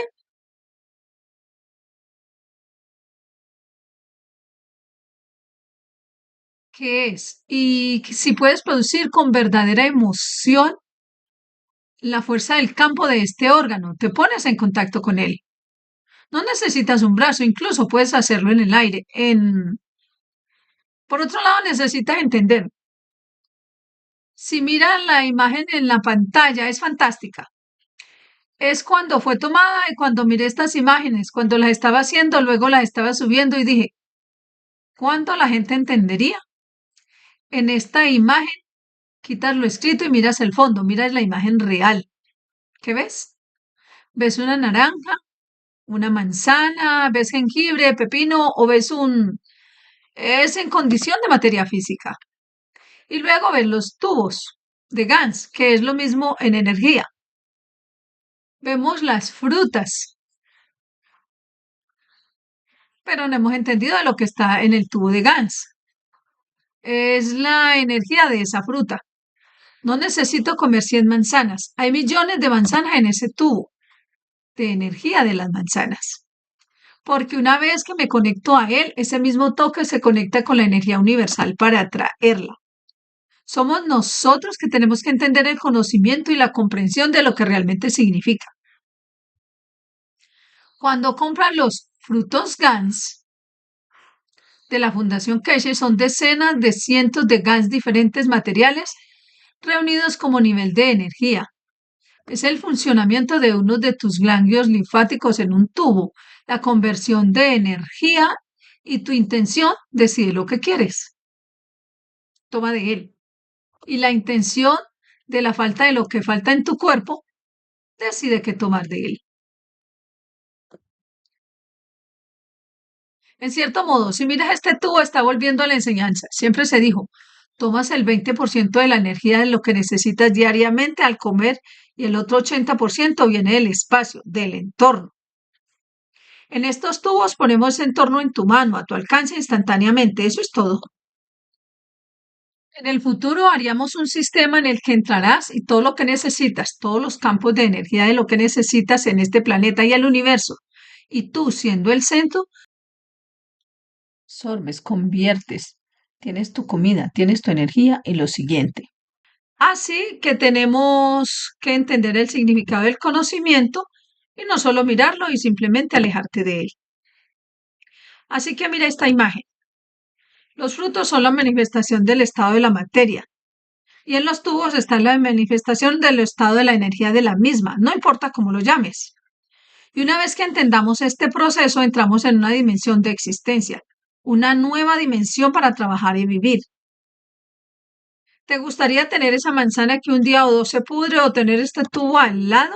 Speaker 1: qué es y si puedes producir con verdadera emoción la fuerza del campo de este órgano. Te pones en contacto con él. No necesitas un brazo, incluso puedes hacerlo en el aire. Por otro lado, necesitas entender. Si miras la imagen en la pantalla, es fantástica. Es cuando fue tomada y cuando miré estas imágenes, cuando las estaba haciendo, luego las estaba subiendo y dije, ¿cuánto la gente entendería? En esta imagen, quitas lo escrito y miras el fondo, miras la imagen real. ¿Qué ves? ¿Ves una naranja, una manzana, ves jengibre, pepino o ves un... Es en condición de materia física. Y luego ves los tubos de Gans, que es lo mismo en energía. Vemos las frutas, pero no hemos entendido de lo que está en el tubo de Gans. Es la energía de esa fruta. No necesito comer 100 manzanas. Hay millones de manzanas en ese tubo de energía de las manzanas. Porque una vez que me conecto a él, ese mismo toque se conecta con la energía universal para atraerla. Somos nosotros que tenemos que entender el conocimiento y la comprensión de lo que realmente significa. Cuando compran los frutos GANS de la Fundación Keshe, son decenas de cientos de GANS diferentes materiales reunidos como nivel de energía. Es el funcionamiento de uno de tus ganglios linfáticos en un tubo, la conversión de energía y tu intención decide lo que quieres. Toma de él. Y la intención de la falta de lo que falta en tu cuerpo, decide qué tomar de él. En cierto modo, si miras este tubo, está volviendo a la enseñanza. Siempre se dijo, tomas el 20% de la energía de lo que necesitas diariamente al comer y el otro 80% viene del espacio, del entorno. En estos tubos ponemos entorno en tu mano, a tu alcance instantáneamente. Eso es todo. En el futuro haríamos un sistema en el que entrarás y todo lo que necesitas, todos los campos de energía de lo que necesitas en este planeta y el universo. Y tú, siendo el centro, absorbes, conviertes, tienes tu comida, tienes tu energía y lo siguiente. Así que tenemos que entender el significado del conocimiento y no solo mirarlo y simplemente alejarte de él. Así que mira esta imagen. Los frutos son la manifestación del estado de la materia. Y en los tubos está la manifestación del estado de la energía de la misma, no importa cómo lo llames. Y una vez que entendamos este proceso, entramos en una dimensión de existencia, una nueva dimensión para trabajar y vivir. ¿Te gustaría tener esa manzana que un día o dos se pudre o tener este tubo al lado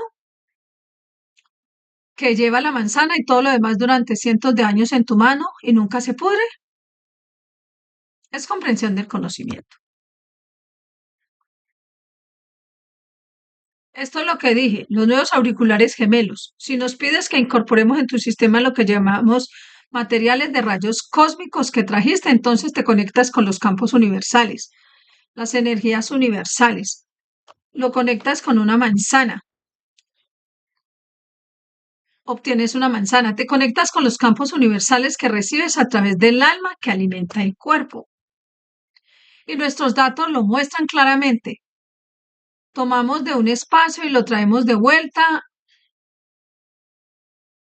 Speaker 1: que lleva la manzana y todo lo demás durante cientos de años en tu mano y nunca se pudre? Es comprensión del conocimiento. Esto es lo que dije, los nuevos auriculares gemelos. Si nos pides que incorporemos en tu sistema lo que llamamos materiales de rayos cósmicos que trajiste, entonces te conectas con los campos universales, las energías universales. Lo conectas con una manzana, obtienes una manzana, te conectas con los campos universales que recibes a través del alma que alimenta el cuerpo. Y nuestros datos lo muestran claramente. Tomamos de un espacio y lo traemos de vuelta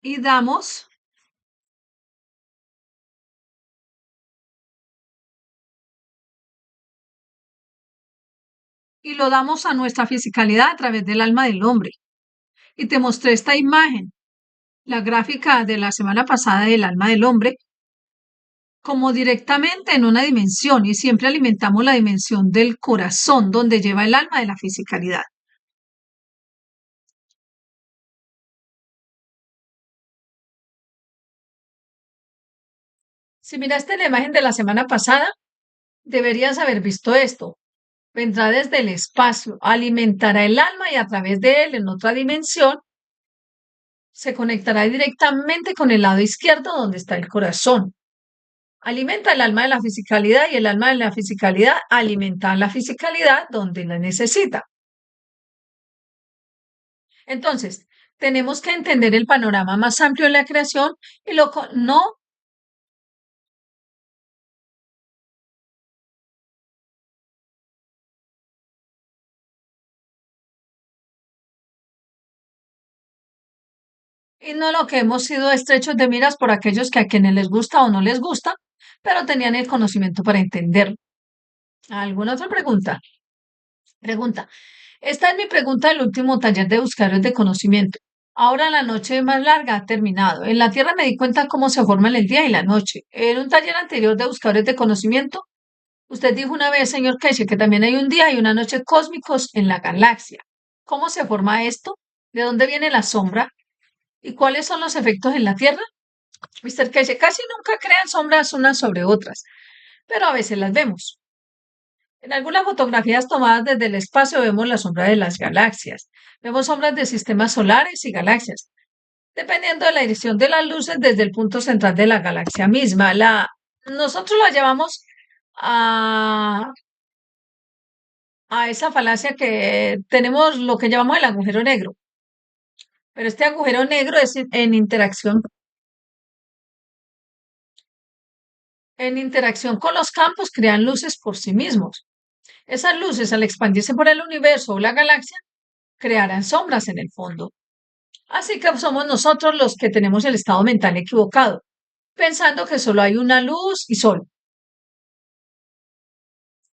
Speaker 1: y damos y lo damos a nuestra fisicalidad a través del alma del hombre. Y te mostré esta imagen, la gráfica de la semana pasada del alma del hombre, como directamente en una dimensión y siempre alimentamos la dimensión del corazón, donde lleva el alma de la fisicalidad. Si miraste la imagen de la semana pasada, deberías haber visto esto. Vendrá desde el espacio, alimentará el alma y a través de él, en otra dimensión, se conectará directamente con el lado izquierdo donde está el corazón. Alimenta el alma de la fisicalidad y el alma de la fisicalidad alimenta la fisicalidad donde la necesita. Entonces, tenemos que entender el panorama más amplio de la creación y no, y no lo que hemos sido estrechos de miras por aquellos que a quienes les gusta o no les gusta, pero tenían el conocimiento para entenderlo. ¿Alguna otra pregunta? Pregunta. Esta es mi pregunta del último taller de buscadores de conocimiento. Ahora la noche más larga ha terminado. En la Tierra me di cuenta cómo se forman el día y la noche. En un taller anterior de buscadores de conocimiento, usted dijo una vez, señor Keshe, que también hay un día y una noche cósmicos en la galaxia. ¿Cómo se forma esto? ¿De dónde viene la sombra? ¿Y cuáles son los efectos en la Tierra? Mr. Keshe, casi nunca crean sombras unas sobre otras, pero a veces las vemos. En algunas fotografías tomadas desde el espacio vemos la sombra de las galaxias. Vemos sombras de sistemas solares y galaxias, dependiendo de la dirección de las luces desde el punto central de la galaxia misma. Nosotros la llevamos a, a esa falacia que tenemos lo que llamamos el agujero negro. Pero este agujero negro es en interacción con los campos, crean luces por sí mismos. Esas luces, al expandirse por el universo o la galaxia, crearán sombras en el fondo. Así que somos nosotros los que tenemos el estado mental equivocado, pensando que solo hay una luz y sol,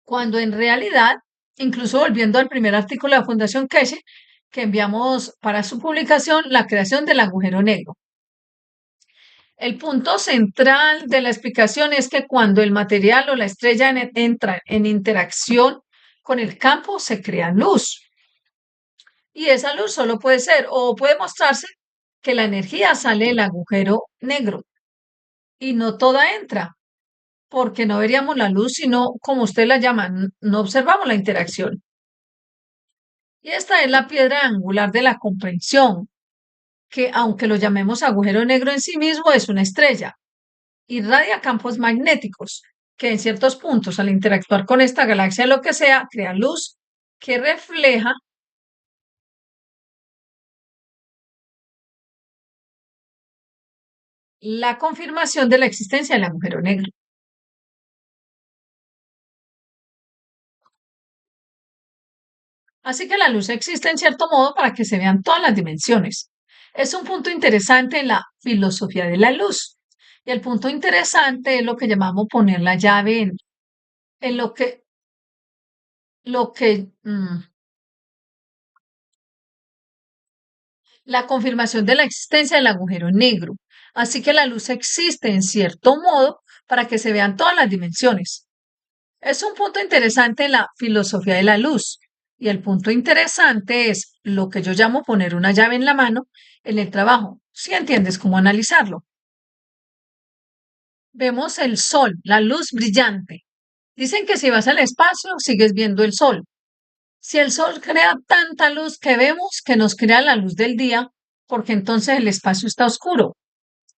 Speaker 1: cuando en realidad, incluso volviendo al primer artículo de la Fundación Keshe, que enviamos para su publicación, la creación del agujero negro. El punto central de la explicación es que cuando el material o la estrella entra en interacción con el campo, se crea luz. Y esa luz solo puede ser o puede mostrarse que la energía sale del agujero negro y no toda entra, porque no veríamos la luz, sino como usted la llama, no observamos la interacción. Y esta es la piedra angular de la comprensión, que aunque lo llamemos agujero negro en sí mismo, es una estrella. Irradia campos magnéticos, que en ciertos puntos, al interactuar con esta galaxia, lo que sea, crea luz que refleja la confirmación de la existencia del agujero negro. Así que la luz existe en cierto modo para que se vean todas las dimensiones. Es un punto interesante en la filosofía de la luz. Y el punto interesante es lo que llamamos poner la llave en lo que la confirmación de la existencia del agujero negro. Así que la luz existe en cierto modo para que se vean todas las dimensiones. Es un punto interesante en la filosofía de la luz. Y el punto interesante es lo que yo llamo poner una llave en la mano en el trabajo. Si entiendes cómo analizarlo. Vemos el sol, la luz brillante. Dicen que si vas al espacio, sigues viendo el sol. Si el sol crea tanta luz que vemos, que nos crea la luz del día, porque entonces el espacio está oscuro.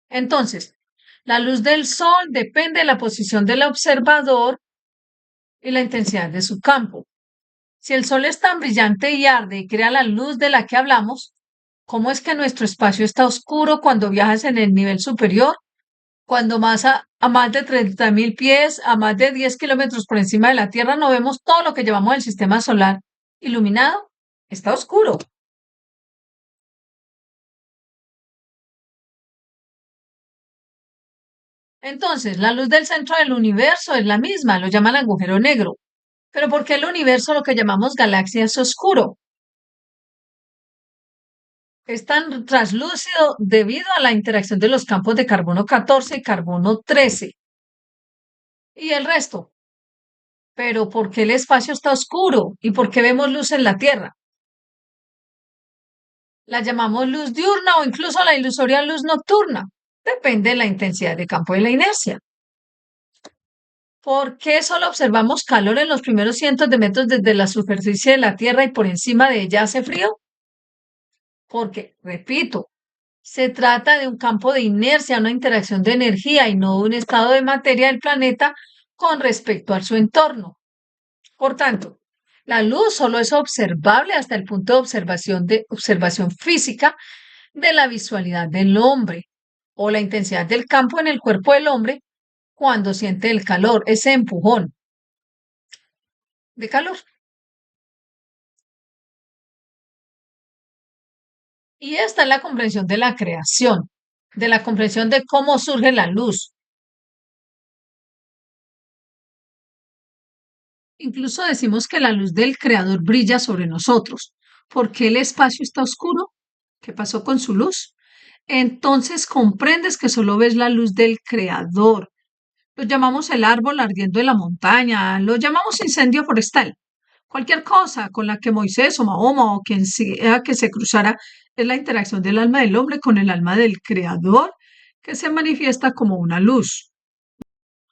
Speaker 1: Entonces, la luz del sol depende de la posición del observador y la intensidad de su campo. Si el sol es tan brillante y arde y crea la luz de la que hablamos, ¿cómo es que nuestro espacio está oscuro cuando viajas en el nivel superior? Cuando más a más de 30.000 pies, a más de 10 kilómetros por encima de la Tierra, no vemos todo lo que llevamos del sistema solar iluminado. Está oscuro. Entonces, la luz del centro del universo es la misma, lo llaman agujero negro. Pero ¿por qué el universo, lo que llamamos galaxia, es oscuro? Es tan translúcido debido a la interacción de los campos de carbono 14 y carbono 13 y el resto. Pero ¿por qué el espacio está oscuro? ¿Y por qué vemos luz en la Tierra? La llamamos luz diurna o incluso la ilusoria luz nocturna. Depende de la intensidad de campo y la inercia. ¿Por qué solo observamos calor en los primeros cientos de metros desde la superficie de la Tierra y por encima de ella hace frío? Porque, repito, se trata de un campo de inercia, una interacción de energía y no de un estado de materia del planeta con respecto a su entorno. Por tanto, la luz solo es observable hasta el punto de observación física de la visualidad del hombre o la intensidad del campo en el cuerpo del hombre cuando siente el calor, ese empujón de calor. Y esta es la comprensión de la creación, de la comprensión de cómo surge la luz. Incluso decimos que la luz del creador brilla sobre nosotros. ¿Por qué el espacio está oscuro? ¿Qué pasó con su luz? Entonces comprendes que solo ves la luz del creador. Lo llamamos el árbol ardiendo en la montaña, lo llamamos incendio forestal. Cualquier cosa con la que Moisés o Mahoma o quien sea que se cruzara es la interacción del alma del hombre con el alma del creador que se manifiesta como una luz.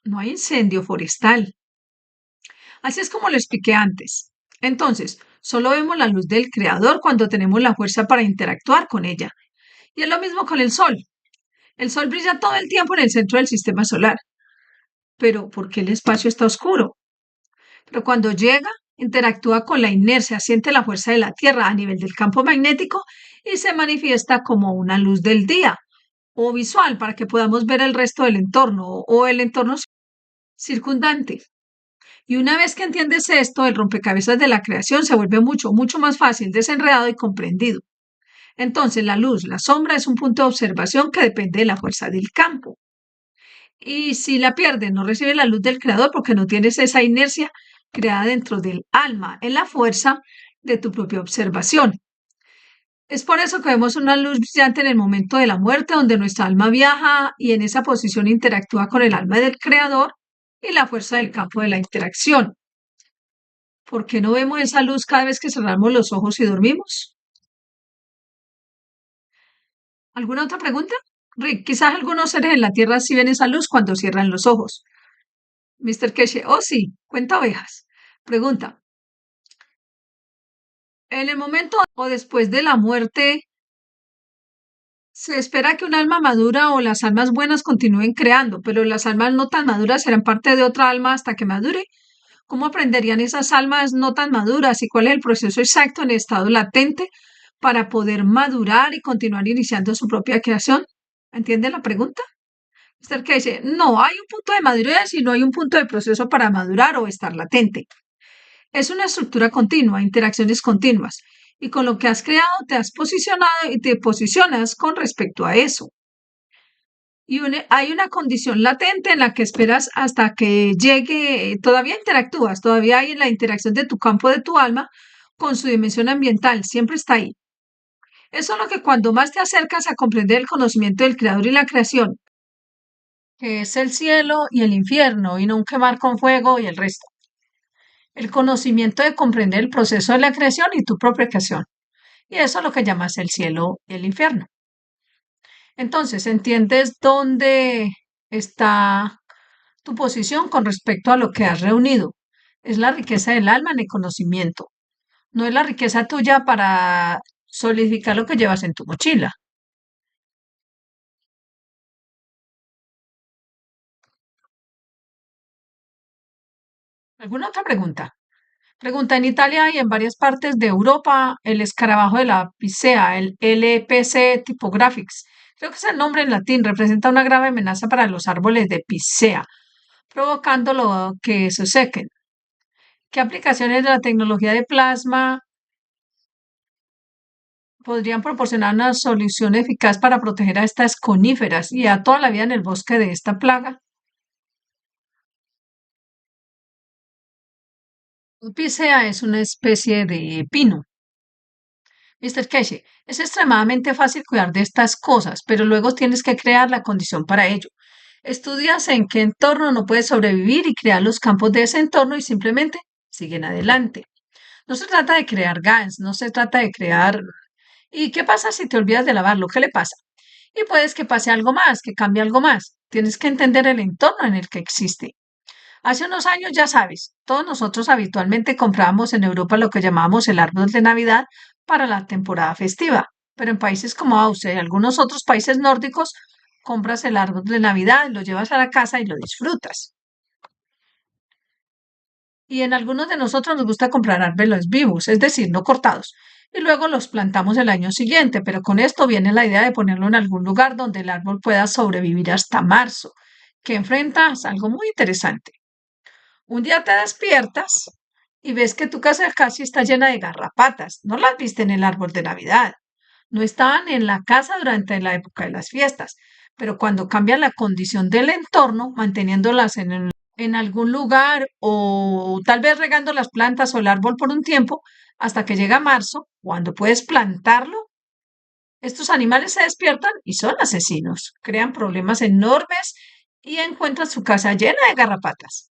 Speaker 1: No hay incendio forestal. Así es como lo expliqué antes. Entonces, solo vemos la luz del creador cuando tenemos la fuerza para interactuar con ella. Y es lo mismo con el sol. El sol brilla todo el tiempo en el centro del sistema solar. Pero ¿por qué el espacio está oscuro? Pero cuando llega, interactúa con la inercia, siente la fuerza de la Tierra a nivel del campo magnético y se manifiesta como una luz del día o visual para que podamos ver el resto del entorno o el entorno circundante. Y una vez que entiendes esto, el rompecabezas de la creación se vuelve mucho, mucho más fácil, desenredado y comprendido. Entonces, la luz, la sombra es un punto de observación que depende de la fuerza del campo. Y si la pierdes, no recibes la luz del creador porque no tienes esa inercia creada dentro del alma, en la fuerza de tu propia observación. Es por eso que vemos una luz brillante en el momento de la muerte, donde nuestra alma viaja y en esa posición interactúa con el alma del creador y la fuerza del campo de la interacción. ¿Por qué no vemos esa luz cada vez que cerramos los ojos y dormimos? ¿Alguna otra pregunta? Rick, quizás algunos seres en la Tierra sí ven esa luz cuando cierran los ojos. Mr. Keshe, oh sí, cuenta ovejas. Pregunta, en el momento o después de la muerte, ¿se espera que un alma madura o las almas buenas continúen creando, pero las almas no tan maduras serán parte de otra alma hasta que madure? ¿Cómo aprenderían esas almas no tan maduras y cuál es el proceso exacto en estado latente para poder madurar y continuar iniciando su propia creación? ¿Entiende la pregunta? Usted que dice, no hay un punto de madurez y no hay un punto de proceso para madurar o estar latente. Es una estructura continua, interacciones continuas. Y con lo que has creado te has posicionado y te posicionas con respecto a eso. Y hay una condición latente en la que esperas hasta que llegue, todavía interactúas, todavía hay la interacción de tu campo, de tu alma, con su dimensión ambiental, siempre está ahí. Es solo que cuando más te acercas a comprender el conocimiento del creador y la creación, que es el cielo y el infierno, y no un quemar con fuego y el resto. el conocimiento de comprender el proceso de la creación y tu propia creación. Y eso es lo que llamas el cielo y el infierno. Entonces, ¿entiendes dónde está tu posición con respecto a lo que has reunido? Es la riqueza del alma en el conocimiento, no es la riqueza tuya para solidificar lo que llevas en tu mochila. ¿Alguna otra pregunta? Pregunta, en Italia y en varias partes de Europa, el escarabajo de la picea, el LPC typographics, creo que es el nombre en latín, representa una grave amenaza para los árboles de picea, provocándolo que se sequen. ¿Qué aplicaciones de la tecnología de plasma podrían proporcionar una solución eficaz para proteger a estas coníferas y a toda la vida en el bosque de esta plaga? Un picea es una especie de pino. Mr. Casey, es extremadamente fácil cuidar de estas cosas, pero luego tienes que crear la condición para ello. Estudias en qué entorno no puedes sobrevivir y crear los campos de ese entorno y simplemente siguen adelante. No se trata de crear GANs, no se trata de crear... ¿Y qué pasa si te olvidas de lavarlo? ¿Qué le pasa? Y puedes que pase algo más, que cambie algo más. Tienes que entender el entorno en el que existe. Hace unos años, ya sabes, todos nosotros habitualmente comprábamos en Europa lo que llamábamos el árbol de Navidad para la temporada festiva, pero en países como Austria y algunos otros países nórdicos, compras el árbol de Navidad, lo llevas a la casa y lo disfrutas. Y en algunos de nosotros nos gusta comprar árboles vivos, es decir, no cortados, y luego los plantamos el año siguiente, pero con esto viene la idea de ponerlo en algún lugar donde el árbol pueda sobrevivir hasta marzo, que enfrentas algo muy interesante. Un día te despiertas y ves que tu casa casi está llena de garrapatas. No las viste en el árbol de Navidad. No estaban en la casa durante la época de las fiestas, pero cuando cambia la condición del entorno, manteniéndolas en algún lugar o tal vez regando las plantas o el árbol por un tiempo, hasta que llega marzo, cuando puedes plantarlo, estos animales se despiertan y son asesinos, crean problemas enormes y encuentran su casa llena de garrapatas.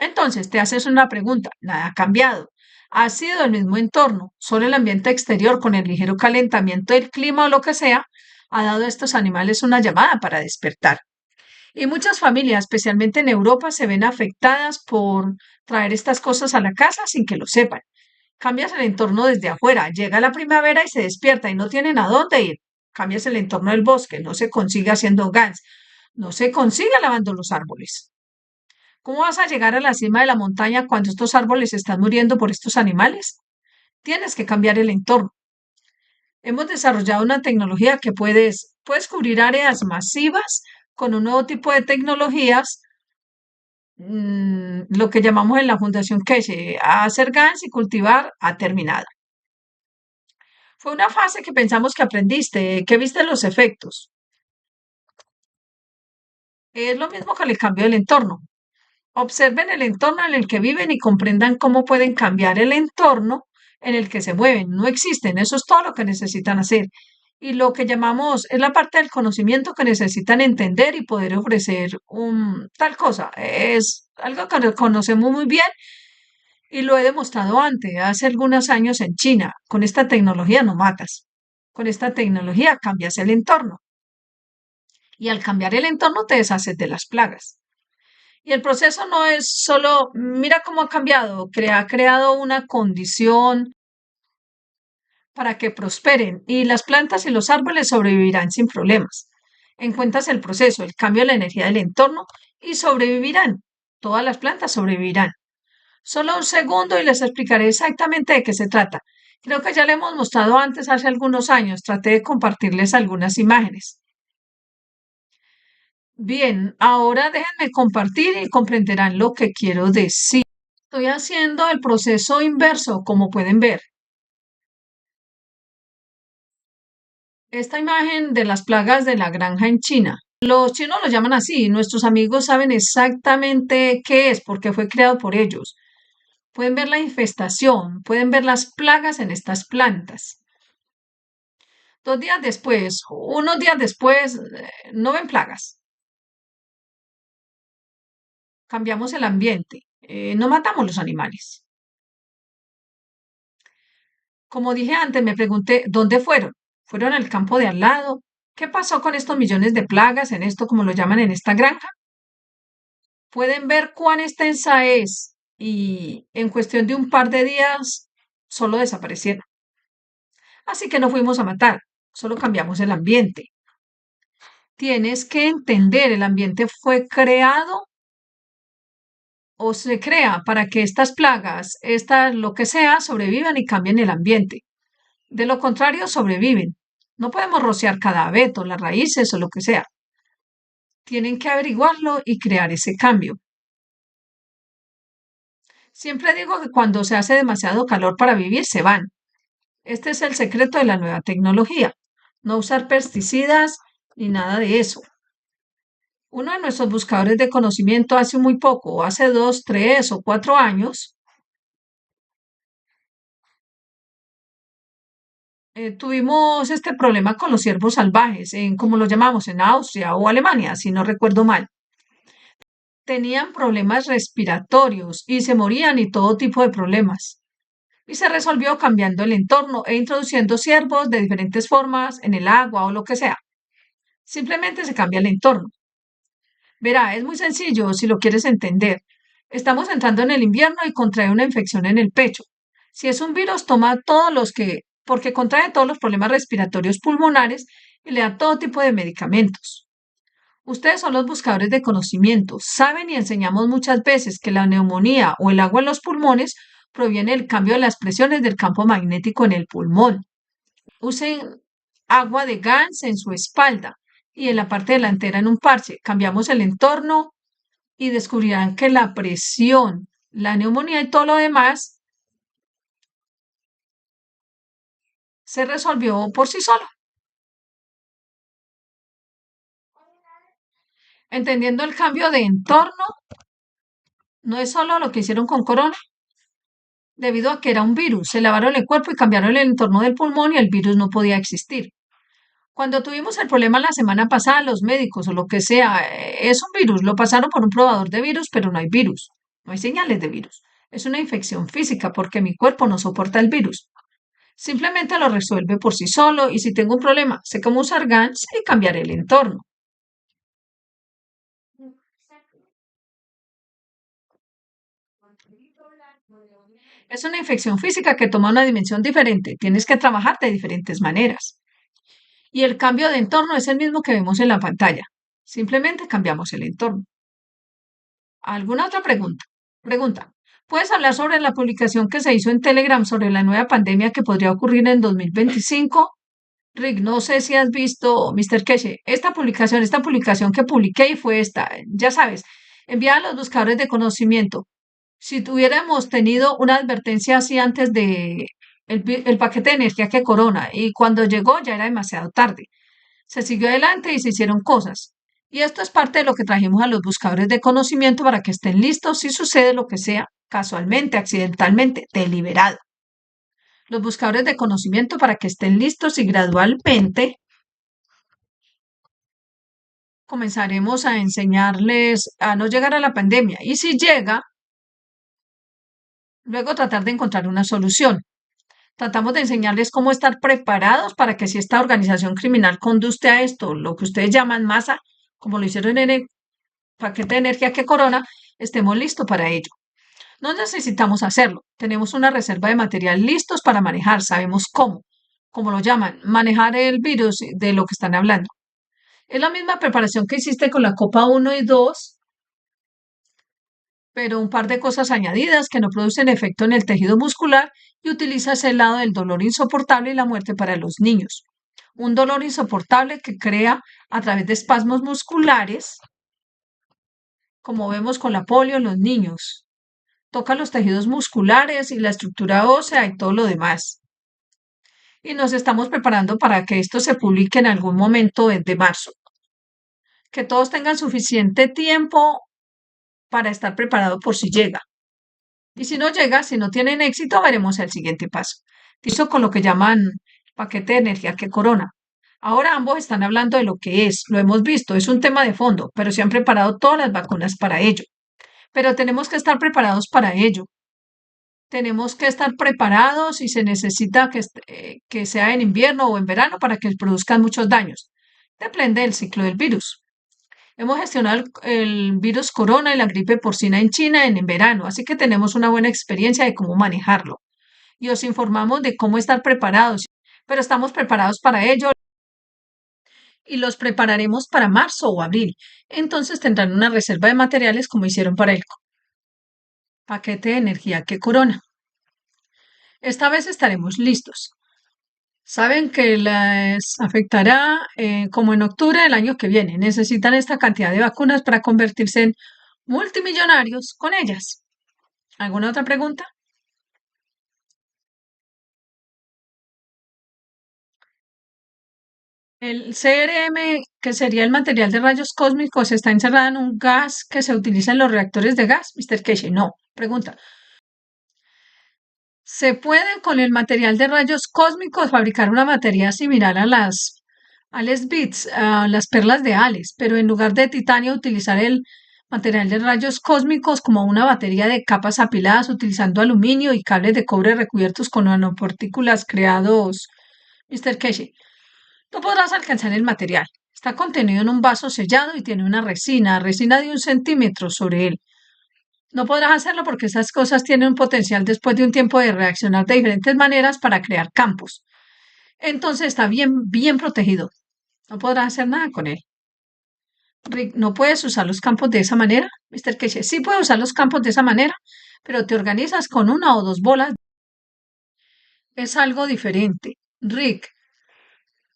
Speaker 1: Entonces, te haces una pregunta, nada ha cambiado. Ha sido el mismo entorno, solo el ambiente exterior con el ligero calentamiento del clima o lo que sea, ha dado a estos animales una llamada para despertar. Y muchas familias, especialmente en Europa, se ven afectadas por traer estas cosas a la casa sin que lo sepan. Cambias el entorno desde afuera, llega la primavera y se despierta y no tienen a dónde ir. Cambias el entorno del bosque, no se consigue haciendo gans, no se consigue lavando los árboles. ¿Cómo vas a llegar a la cima de la montaña cuando estos árboles están muriendo por estos animales? Tienes que cambiar el entorno. Hemos desarrollado una tecnología que puedes cubrir áreas masivas con un nuevo tipo de tecnologías, lo que llamamos en la Fundación Keshe, hacer GANs y cultivar ha terminado. Fue una fase que pensamos que aprendiste, que viste los efectos. Es lo mismo que el cambio del entorno. Observen el entorno en el que viven y comprendan cómo pueden cambiar el entorno en el que se mueven. No existen, eso es todo lo que necesitan hacer. Y lo que llamamos es la parte del conocimiento que necesitan entender y poder ofrecer tal cosa. Es algo que conocemos muy bien y lo he demostrado antes, hace algunos años en China. Con esta tecnología no matas. Con esta tecnología cambias el entorno. Y al cambiar el entorno te deshaces de las plagas. Y el proceso no es solo, mira cómo ha cambiado, ha creado una condición para que prosperen y las plantas y los árboles sobrevivirán sin problemas. Encuentras el proceso, el cambio de la energía del entorno y sobrevivirán. Todas las plantas sobrevivirán. Solo un segundo y les explicaré exactamente de qué se trata. Creo que ya le hemos mostrado antes, hace algunos años. Traté de compartirles algunas imágenes. Bien, ahora déjenme compartir y comprenderán lo que quiero decir. Estoy haciendo el proceso inverso, como pueden ver. Esta imagen de las plagas de la granja en China. Los chinos lo llaman así, nuestros amigos saben exactamente qué es porque fue creado por ellos. Pueden ver la infestación, pueden ver las plagas en estas plantas. 2 días después, unos días después, no ven plagas. Cambiamos el ambiente, no matamos los animales. Como dije antes, me pregunté, ¿dónde fueron? ¿Fueron al campo de al lado? ¿Qué pasó con estos millones de plagas en esto, como lo llaman en esta granja? Pueden ver cuán extensa es y en cuestión de un par de días solo desaparecieron. Así que no fuimos a matar, solo cambiamos el ambiente. Tienes que entender, el ambiente fue creado o se crea para que estas plagas, estas lo que sea, sobrevivan y cambien el ambiente. De lo contrario, sobreviven. No podemos rociar cada abeto, las raíces o lo que sea. Tienen que averiguarlo y crear ese cambio. Siempre digo que cuando se hace demasiado calor para vivir, se van. Este es el secreto de la nueva tecnología. No usar pesticidas ni nada de eso. Uno de nuestros buscadores de conocimiento hace muy poco, hace 2, 3 o 4 años, tuvimos este problema con los ciervos salvajes, en como lo llamamos, en Austria o Alemania, si no recuerdo mal. Tenían problemas respiratorios y se morían y todo tipo de problemas. Y se resolvió cambiando el entorno e introduciendo ciervos de diferentes formas en el agua o lo que sea. Simplemente se cambia el entorno. Verá, es muy sencillo si lo quieres entender. Estamos entrando en el invierno y contrae una infección en el pecho. Si es un virus, toma todos los que, porque contrae todos los problemas respiratorios pulmonares y le da todo tipo de medicamentos. Ustedes son los buscadores de conocimiento. Saben y enseñamos muchas veces que la neumonía o el agua en los pulmones proviene del cambio de las presiones del campo magnético en el pulmón. Usen agua de Gans en su espalda y en la parte delantera en un parche. Cambiamos el entorno y descubrirán que la presión, la neumonía y todo lo demás se resolvió por sí solo. Entendiendo el cambio de entorno, no es solo lo que hicieron con corona, debido a que era un virus. Se lavaron el cuerpo y cambiaron el entorno del pulmón y el virus no podía existir. Cuando tuvimos el problema la semana pasada, los médicos o lo que sea, es un virus, lo pasaron por un probador de virus, pero no hay virus, no hay señales de virus. Es una infección física porque mi cuerpo no soporta el virus. Simplemente lo resuelve por sí solo y si tengo un problema, sé cómo usar GANs y cambiar el entorno. Es una infección física que toma una dimensión diferente. Tienes que trabajar de diferentes maneras. Y el cambio de entorno es el mismo que vemos en la pantalla. Simplemente cambiamos el entorno. ¿Alguna otra pregunta? Pregunta. ¿Puedes hablar sobre la publicación que se hizo en Telegram sobre la nueva pandemia que podría ocurrir en 2025? Rick, no sé si has visto, Mr. Keshe, esta publicación que publiqué y fue esta, ya sabes, enviada a los buscadores de conocimiento. Si tuviéramos tenido una advertencia así antes de el paquete de energía que Corona y cuando llegó ya era demasiado tarde. Se siguió adelante y se hicieron cosas. Y esto es parte de lo que trajimos a los buscadores de conocimiento para que estén listos si sucede lo que sea, casualmente, accidentalmente, deliberado. Los buscadores de conocimiento para que estén listos y gradualmente comenzaremos a enseñarles a no llegar a la pandemia. Y si llega, luego tratar de encontrar una solución. Tratamos de enseñarles cómo estar preparados para que si esta organización criminal conduce a esto, lo que ustedes llaman masa, como lo hicieron en el paquete de energía que Corona, estemos listos para ello. No necesitamos hacerlo. Tenemos una reserva de material listos para manejar. Sabemos cómo, como lo llaman, manejar el virus de lo que están hablando. Es la misma preparación que hiciste con la copa 1 y 2, pero un par de cosas añadidas que no producen efecto en el tejido muscular y utilizas el lado del dolor insoportable y la muerte para los niños. Un dolor insoportable que crea a través de espasmos musculares, como vemos con la polio en los niños. Toca los tejidos musculares y la estructura ósea y todo lo demás. Y nos estamos preparando para que esto se publique en algún momento de marzo. Que todos tengan suficiente tiempo para estar preparados por si llega. Y si no llega, si no tienen éxito, veremos el siguiente paso. Eso con lo que llaman paquete de energía que Corona. Ahora ambos están hablando de lo que es, lo hemos visto, es un tema de fondo, pero se han preparado todas las vacunas para ello. Pero tenemos que estar preparados para ello. Tenemos que estar preparados y se necesita que sea en invierno o en verano para que produzcan muchos daños. Depende del ciclo del virus. Hemos gestionado el virus corona y la gripe porcina en China en verano, así que tenemos una buena experiencia de cómo manejarlo. Y os informamos de cómo estar preparados, pero estamos preparados para ello y los prepararemos para marzo o abril. Entonces tendrán una reserva de materiales como hicieron para el paquete de energía que corona. Esta vez estaremos listos. Saben que les afectará como en octubre del año que viene. Necesitan esta cantidad de vacunas para convertirse en multimillonarios con ellas. ¿Alguna otra pregunta? El CRM, que sería el material de rayos cósmicos, está encerrado en un gas que se utiliza en los reactores de gas, Mr. Casey. No. Pregunta. ¿Se puede con el material de rayos cósmicos fabricar una batería similar a las Ales Beads, a las perlas de Ales, pero en lugar de titanio utilizar el material de rayos cósmicos como una batería de capas apiladas utilizando aluminio y cables de cobre recubiertos con nanopartículas creados, Mr. Casey? No podrás alcanzar el material. Está contenido en un vaso sellado y tiene una resina de 1 centímetro sobre él. No podrás hacerlo porque esas cosas tienen un potencial después de un tiempo de reaccionar de diferentes maneras para crear campos. Entonces está bien protegido. No podrás hacer nada con él. Rick, ¿no puedes usar los campos de esa manera? Mr. Casey, sí puedo usar los campos de esa manera, pero te organizas con una o dos bolas. Es algo diferente. Rick,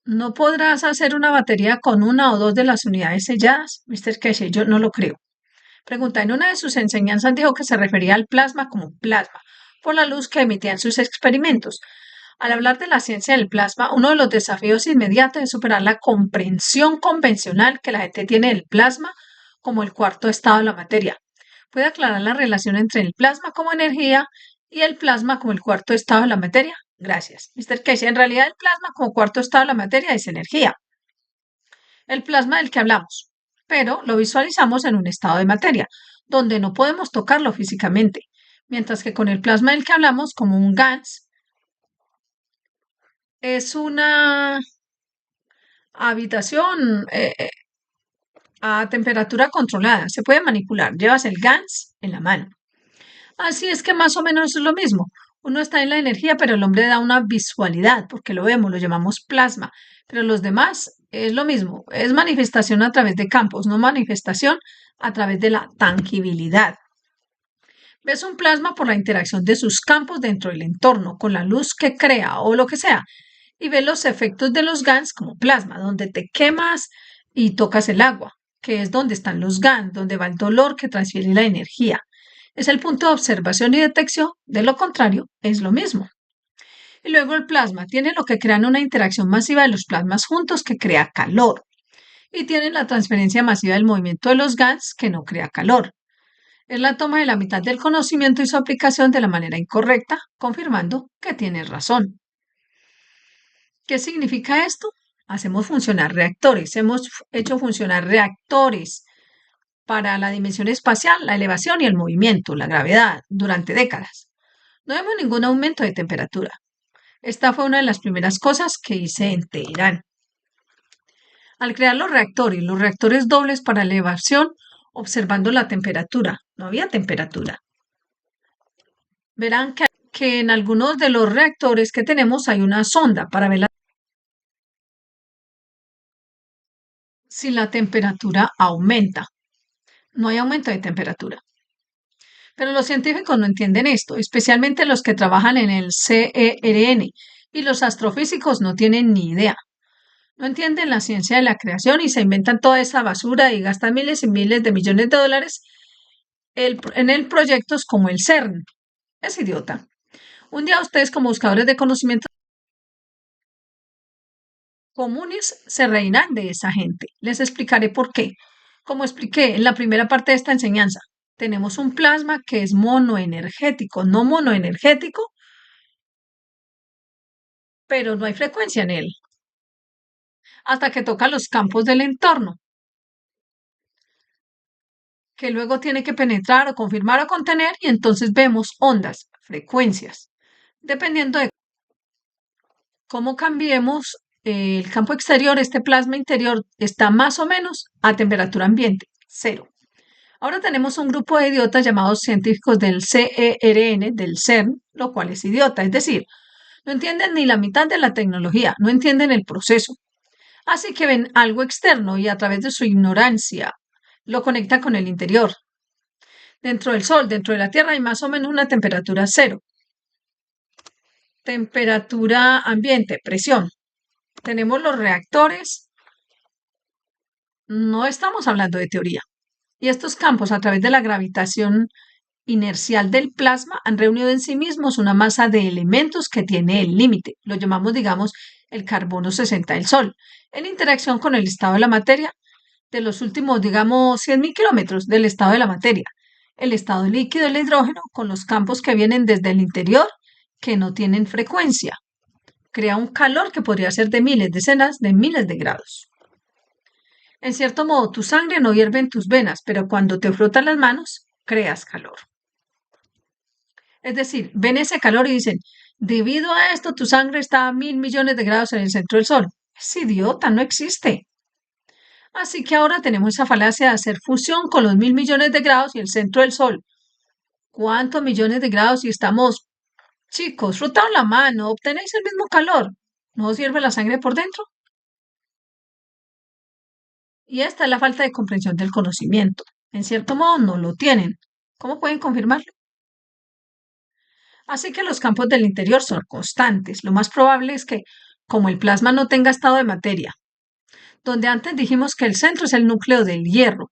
Speaker 1: ¿no podrás hacer una batería con una o dos de las unidades selladas? Mr. Casey, yo no lo creo. Pregunta, en una de sus enseñanzas dijo que se refería al plasma como plasma, por la luz que emitía en sus experimentos. Al hablar de la ciencia del plasma, uno de los desafíos inmediatos es superar la comprensión convencional que la gente tiene del plasma como el cuarto estado de la materia. ¿Puede aclarar la relación entre el plasma como energía y el plasma como el cuarto estado de la materia? Gracias. Mr. Casey, en realidad el plasma como cuarto estado de la materia es energía. El plasma del que hablamos, pero lo visualizamos en un estado de materia, donde no podemos tocarlo físicamente, mientras que con el plasma del que hablamos, como un GANS, es una habitación a temperatura controlada, se puede manipular, llevas el GANS en la mano. Así es que más o menos es lo mismo. Uno está en la energía, pero el hombre da una visualidad, porque lo vemos, lo llamamos plasma, pero los demás es lo mismo, es manifestación a través de campos, no manifestación a través de la tangibilidad. Ves un plasma por la interacción de sus campos dentro del entorno, con la luz que crea o lo que sea, y ves los efectos de los GANs como plasma, donde te quemas y tocas el agua, que es donde están los GANs, donde va el dolor que transfiere la energía. Es el punto de observación y detección, de lo contrario, es lo mismo. Y luego el plasma tiene lo que crean una interacción masiva de los plasmas juntos que crea calor. Y tiene la transferencia masiva del movimiento de los GANs que no crea calor. Es la toma de la mitad del conocimiento y su aplicación de la manera incorrecta, confirmando que tienes razón. ¿Qué significa esto? Hacemos funcionar reactores. Hemos hecho funcionar reactores para la dimensión espacial, la elevación y el movimiento, la gravedad, durante décadas. No vemos ningún aumento de temperatura. Esta fue una de las primeras cosas que hice en Teherán. Al crear los reactores dobles para elevación, observando la temperatura, no había temperatura. Verán que en algunos de los reactores que tenemos hay una sonda para ver si la temperatura aumenta. No hay aumento de temperatura. Pero los científicos no entienden esto, especialmente los que trabajan en el CERN, y los astrofísicos no tienen ni idea. No entienden la ciencia de la creación y se inventan toda esa basura y gastan miles y miles de millones de dólares en proyectos como el CERN. Es idiota. Un día ustedes como buscadores de conocimiento comunes se reirán de esa gente. Les explicaré por qué. Como expliqué en la primera parte de esta enseñanza, tenemos un plasma que es monoenergético, no monoenergético, pero no hay frecuencia en él, hasta que toca los campos del entorno, que luego tiene que penetrar o confirmar o contener y entonces vemos ondas frecuencias, dependiendo de cómo cambiemos el campo exterior, este plasma interior está más o menos a temperatura ambiente, cero. Ahora tenemos un grupo de idiotas llamados científicos del CERN, del CERN, lo cual es idiota, es decir, no entienden ni la mitad de la tecnología, no entienden el proceso. Así que ven algo externo y a través de su ignorancia lo conectan con el interior. Dentro del Sol, dentro de la Tierra hay más o menos una temperatura cero. Temperatura ambiente, presión. Tenemos los reactores. No estamos hablando de teoría. Y estos campos, a través de la gravitación inercial del plasma, han reunido en sí mismos una masa de elementos que tiene el límite. Lo llamamos, digamos, el carbono 60 del Sol, en interacción con el estado de la materia de los últimos, digamos, 100.000 kilómetros del estado de la materia. El estado líquido del hidrógeno con los campos que vienen desde el interior que no tienen frecuencia. Crea un calor que podría ser de miles, decenas de miles de grados. En cierto modo, tu sangre no hierve en tus venas, pero cuando te frotas las manos, creas calor. Es decir, ven ese calor y dicen, debido a esto tu sangre está a 1.000 millones de grados en el centro del Sol. Es idiota, no existe. Así que ahora tenemos esa falacia de hacer fusión con los 1.000 millones de grados y el centro del Sol. ¿Cuántos millones de grados si estamos, chicos, frotados la mano, obtenéis el mismo calor? ¿No os hierve la sangre por dentro? Y esta es la falta de comprensión del conocimiento. En cierto modo no lo tienen. ¿Cómo pueden confirmarlo? Así que los campos del interior son constantes. Lo más probable es que, como el plasma no tenga estado de materia, donde antes dijimos que el centro es el núcleo del hierro,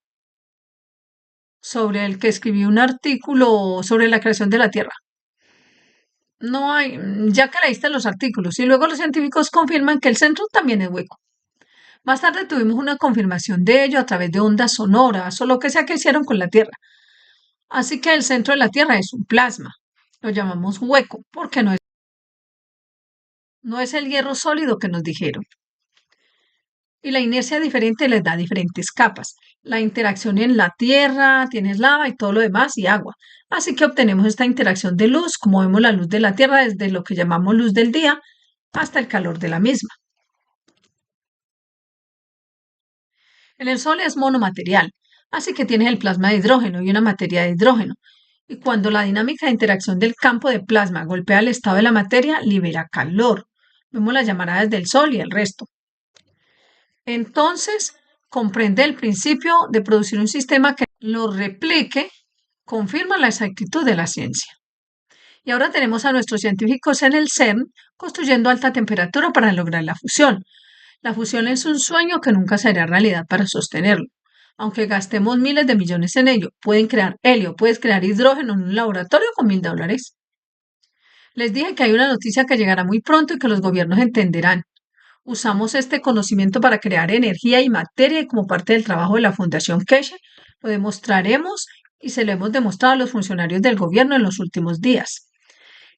Speaker 1: sobre el que escribí un artículo sobre la creación de la Tierra. No hay, ya que leíste los artículos, y luego los científicos confirman que el centro también es hueco. Más tarde tuvimos una confirmación de ello a través de ondas sonoras o lo que sea que hicieron con la Tierra. Así que el centro de la Tierra es un plasma. Lo llamamos hueco porque no es el hierro sólido que nos dijeron. Y la inercia diferente les da diferentes capas. La interacción en la Tierra, tienes lava y todo lo demás y agua. Así que obtenemos esta interacción de luz, como vemos la luz de la Tierra desde lo que llamamos luz del día hasta el calor de la misma. En el Sol es monomaterial, así que tienes el plasma de hidrógeno y una materia de hidrógeno. Y cuando la dinámica de interacción del campo de plasma golpea el estado de la materia, libera calor. Vemos las llamaradas del Sol y el resto. Entonces, comprende el principio de producir un sistema que lo replique, confirma la exactitud de la ciencia. Y ahora tenemos a nuestros científicos en el CERN construyendo a alta temperatura para lograr la fusión. La fusión es un sueño que nunca será realidad para sostenerlo. Aunque gastemos miles de millones en ello, pueden crear helio, puedes crear hidrógeno en un laboratorio con $1.000. Les dije que hay una noticia que llegará muy pronto y que los gobiernos entenderán. Usamos este conocimiento para crear energía y materia y como parte del trabajo de la Fundación Keshe lo demostraremos y se lo hemos demostrado a los funcionarios del gobierno en los últimos días.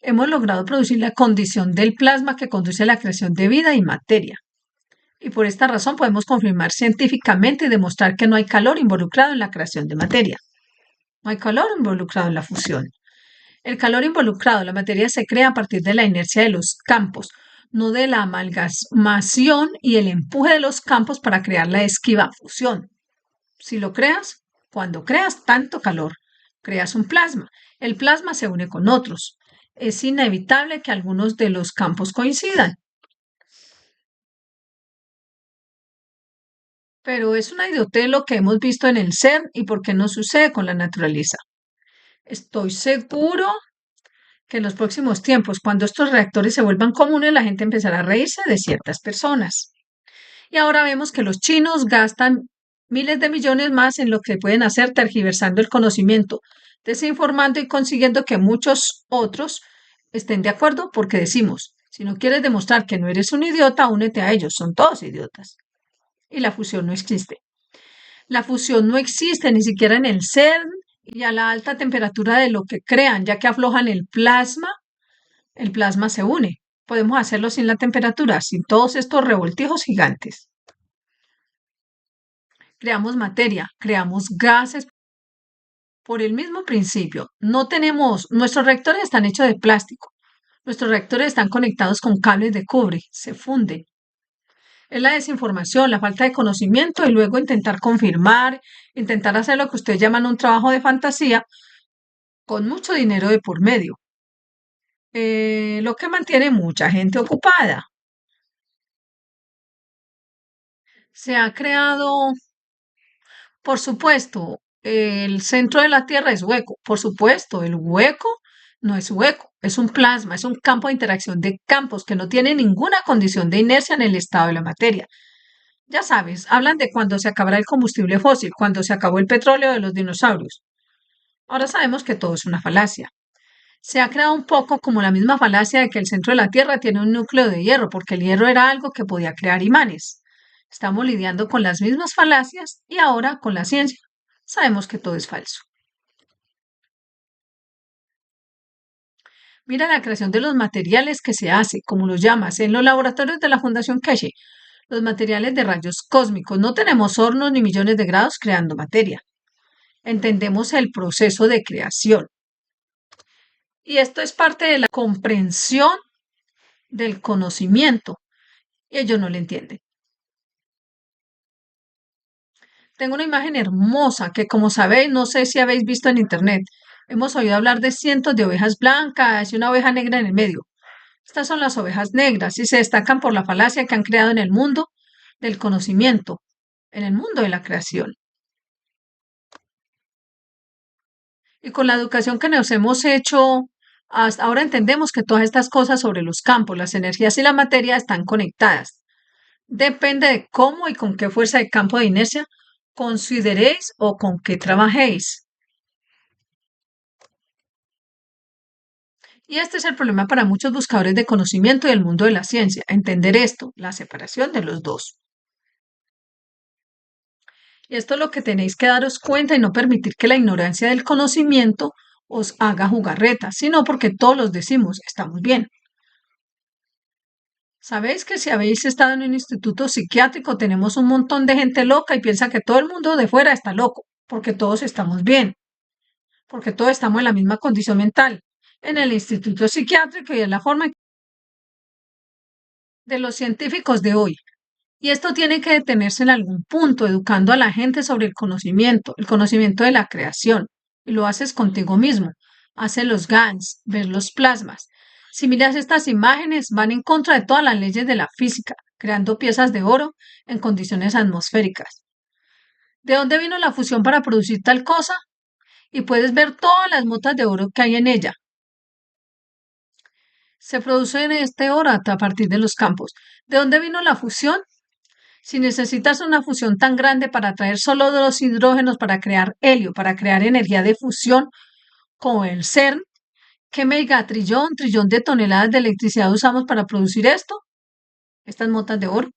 Speaker 1: Hemos logrado producir la condición del plasma que conduce a la creación de vida y materia. Y por esta razón podemos confirmar científicamente y demostrar que no hay calor involucrado en la creación de materia. No hay calor involucrado en la fusión. El calor involucrado en la materia se crea a partir de la inercia de los campos, no de la amalgamación y el empuje de los campos para crear la esquiva fusión. Si lo creas, cuando creas tanto calor, creas un plasma. El plasma se une con otros. Es inevitable que algunos de los campos coincidan. Pero es una idiotez lo que hemos visto en el CERN y por qué no sucede con la naturaleza. Estoy seguro que en los próximos tiempos, cuando estos reactores se vuelvan comunes, la gente empezará a reírse de ciertas personas. Y ahora vemos que los chinos gastan miles de millones más en lo que pueden hacer tergiversando el conocimiento, desinformando y consiguiendo que muchos otros estén de acuerdo porque decimos, si no quieres demostrar que no eres un idiota, únete a ellos, son todos idiotas. Y la fusión no existe. La fusión no existe ni siquiera en el CERN y a la alta temperatura de lo que crean, ya que aflojan el plasma se une. Podemos hacerlo sin la temperatura, sin todos estos revoltijos gigantes. Creamos materia, creamos gases Por el mismo principio, no tenemos, nuestros reactores están hechos de plástico. Nuestros reactores están conectados con cables de cobre, se funden. Es la desinformación, la falta de conocimiento y luego intentar confirmar, intentar hacer lo que ustedes llaman un trabajo de fantasía con mucho dinero de por medio. Lo que mantiene mucha gente ocupada. Se ha creado, por supuesto, el centro de la Tierra es hueco. Por supuesto, el hueco no es hueco, es un plasma, es un campo de interacción de campos que no tiene ninguna condición de inercia en el estado de la materia. Ya sabes, hablan de cuando se acabará el combustible fósil, cuando se acabó el petróleo de los dinosaurios. Ahora sabemos que todo es una falacia. Se ha creado un poco como la misma falacia de que el centro de la Tierra tiene un núcleo de hierro, porque el hierro era algo que podía crear imanes. Estamos lidiando con las mismas falacias y ahora con la ciencia. Sabemos que todo es falso. Mira la creación de los materiales que se hace, como los llamas, en los laboratorios de la Fundación Keshe, los materiales de rayos cósmicos. No tenemos hornos ni millones de grados creando materia. Entendemos el proceso de creación. Y esto es parte de la comprensión del conocimiento. Y ellos no lo entienden. Tengo una imagen hermosa que, como sabéis, no sé si habéis visto en internet. Hemos oído hablar de cientos de ovejas blancas y una oveja negra en el medio. Estas son las ovejas negras y se destacan por la falacia que han creado en el mundo del conocimiento, en el mundo de la creación. Y con la educación que nos hemos hecho, hasta ahora entendemos que todas estas cosas sobre los campos, las energías y la materia están conectadas. Depende de cómo y con qué fuerza de campo de inercia consideréis o con qué trabajéis. Y este es el problema para muchos buscadores de conocimiento y el mundo de la ciencia, entender esto, la separación de los dos. Y esto es lo que tenéis que daros cuenta y no permitir que la ignorancia del conocimiento os haga jugarreta, sino porque todos los decimos, estamos bien. Sabéis que si habéis estado en un instituto psiquiátrico tenemos un montón de gente loca y piensa que todo el mundo de fuera está loco, porque todos estamos bien, porque todos estamos en la misma condición mental. En el instituto psiquiátrico y en la forma de los científicos de hoy. Y esto tiene que detenerse en algún punto, educando a la gente sobre el conocimiento de la creación. Y lo haces contigo mismo. Haces los GANs, ves los plasmas. Si miras estas imágenes, van en contra de todas las leyes de la física, creando piezas de oro en condiciones atmosféricas. ¿De dónde vino la fusión para producir tal cosa? Y puedes ver todas las motas de oro que hay en ella. Se produce en este oro a partir de los campos. ¿De dónde vino la fusión? Si necesitas una fusión tan grande para traer solo dos hidrógenos para crear helio, para crear energía de fusión, como el CERN, ¿qué trillón de toneladas de electricidad usamos para producir esto? Estas motas de oro.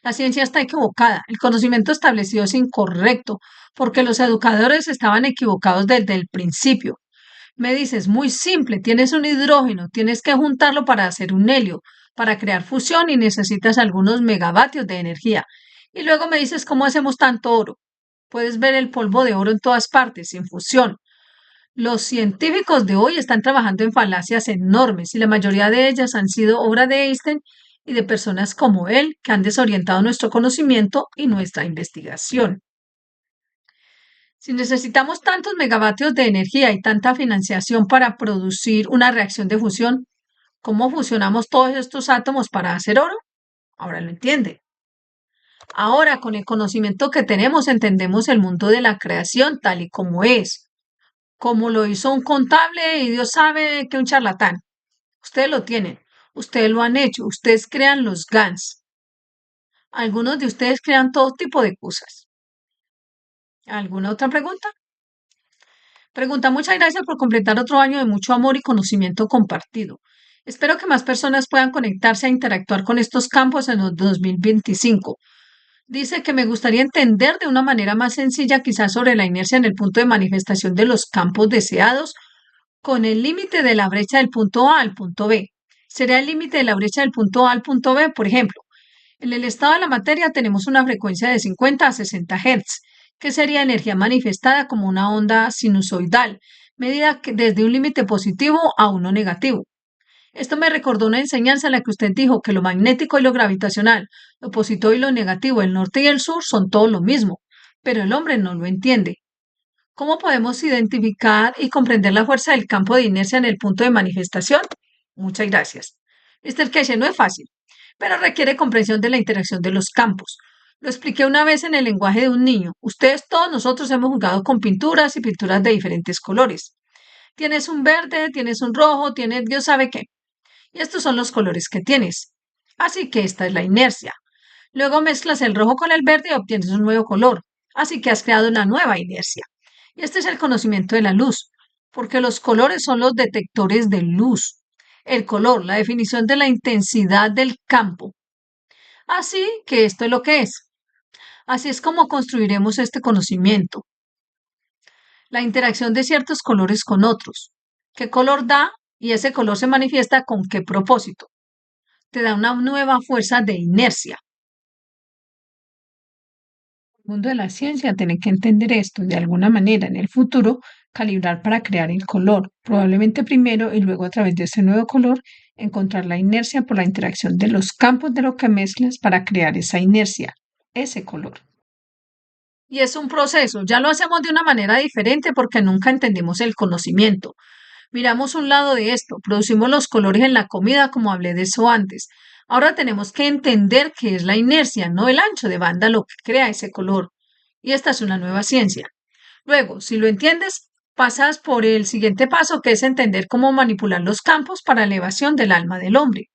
Speaker 1: La ciencia está equivocada, el conocimiento establecido es incorrecto, porque los educadores estaban equivocados desde el principio. Me dices, muy simple, tienes un hidrógeno, tienes que juntarlo para hacer un helio, para crear fusión y necesitas algunos megavatios de energía. Y luego me dices, ¿cómo hacemos tanto oro? Puedes ver el polvo de oro en todas partes, sin fusión. Los científicos de hoy están trabajando en falacias enormes y la mayoría de ellas han sido obra de Einstein y de personas como él que han desorientado nuestro conocimiento y nuestra investigación. Si necesitamos tantos megavatios de energía y tanta financiación para producir una reacción de fusión, ¿cómo fusionamos todos estos átomos para hacer oro? Ahora lo entiende. Ahora, con el conocimiento que tenemos, entendemos el mundo de la creación tal y como es, como lo hizo un contable y Dios sabe que un charlatán. Ustedes lo tienen, ustedes lo han hecho, ustedes crean los GANs. Algunos de ustedes crean todo tipo de cosas. ¿Alguna otra pregunta? Pregunta, muchas gracias por completar otro año de mucho amor y conocimiento compartido. Espero que más personas puedan conectarse a interactuar con estos campos en el 2025. Dice que me gustaría entender de una manera más sencilla quizás sobre la inercia en el punto de manifestación de los campos deseados con el límite de la brecha del punto A al punto B. Será el límite de la brecha del punto A al punto B, por ejemplo. En el estado de la materia tenemos una frecuencia de 50 a 60 Hz que sería energía manifestada como una onda sinusoidal, medida desde un límite positivo a uno negativo. Esto me recordó una enseñanza en la que usted dijo que lo magnético y lo gravitacional, lo positivo y lo negativo, el norte y el sur son todo lo mismo, pero el hombre no lo entiende. ¿Cómo podemos identificar y comprender la fuerza del campo de inercia en el punto de manifestación? Muchas gracias. Mr. Keshe, no es fácil, pero requiere comprensión de la interacción de los campos. Lo expliqué una vez en el lenguaje de un niño. Ustedes, todos nosotros hemos jugado con pinturas y pinturas de diferentes colores. Tienes un verde, tienes un rojo, tienes Dios sabe qué. Y estos son los colores que tienes. Así que esta es la inercia. Luego mezclas el rojo con el verde y obtienes un nuevo color. Así que has creado una nueva inercia. Y este es el conocimiento de la luz, porque los colores son los detectores de luz. El color, la definición de la intensidad del campo. Así que esto es lo que es. Así es como construiremos este conocimiento. La interacción de ciertos colores con otros. ¿Qué color da? Y ese color se manifiesta con qué propósito. Te da una nueva fuerza de inercia. El mundo de la ciencia tiene que entender esto de alguna manera en el futuro, calibrar para crear el color, probablemente primero y luego a través de ese nuevo color encontrar la inercia por la interacción de los campos de lo que mezclas para crear esa inercia, ese color. Y es un proceso, ya lo hacemos de una manera diferente porque nunca entendimos el conocimiento. Miramos un lado de esto, producimos los colores en la comida, como hablé de eso antes. Ahora tenemos que entender qué es la inercia, no el ancho de banda lo que crea ese color. Y esta es una nueva ciencia. Luego, si lo entiendes, pasas por el siguiente paso, que es entender cómo manipular los campos para elevación del alma del hombre.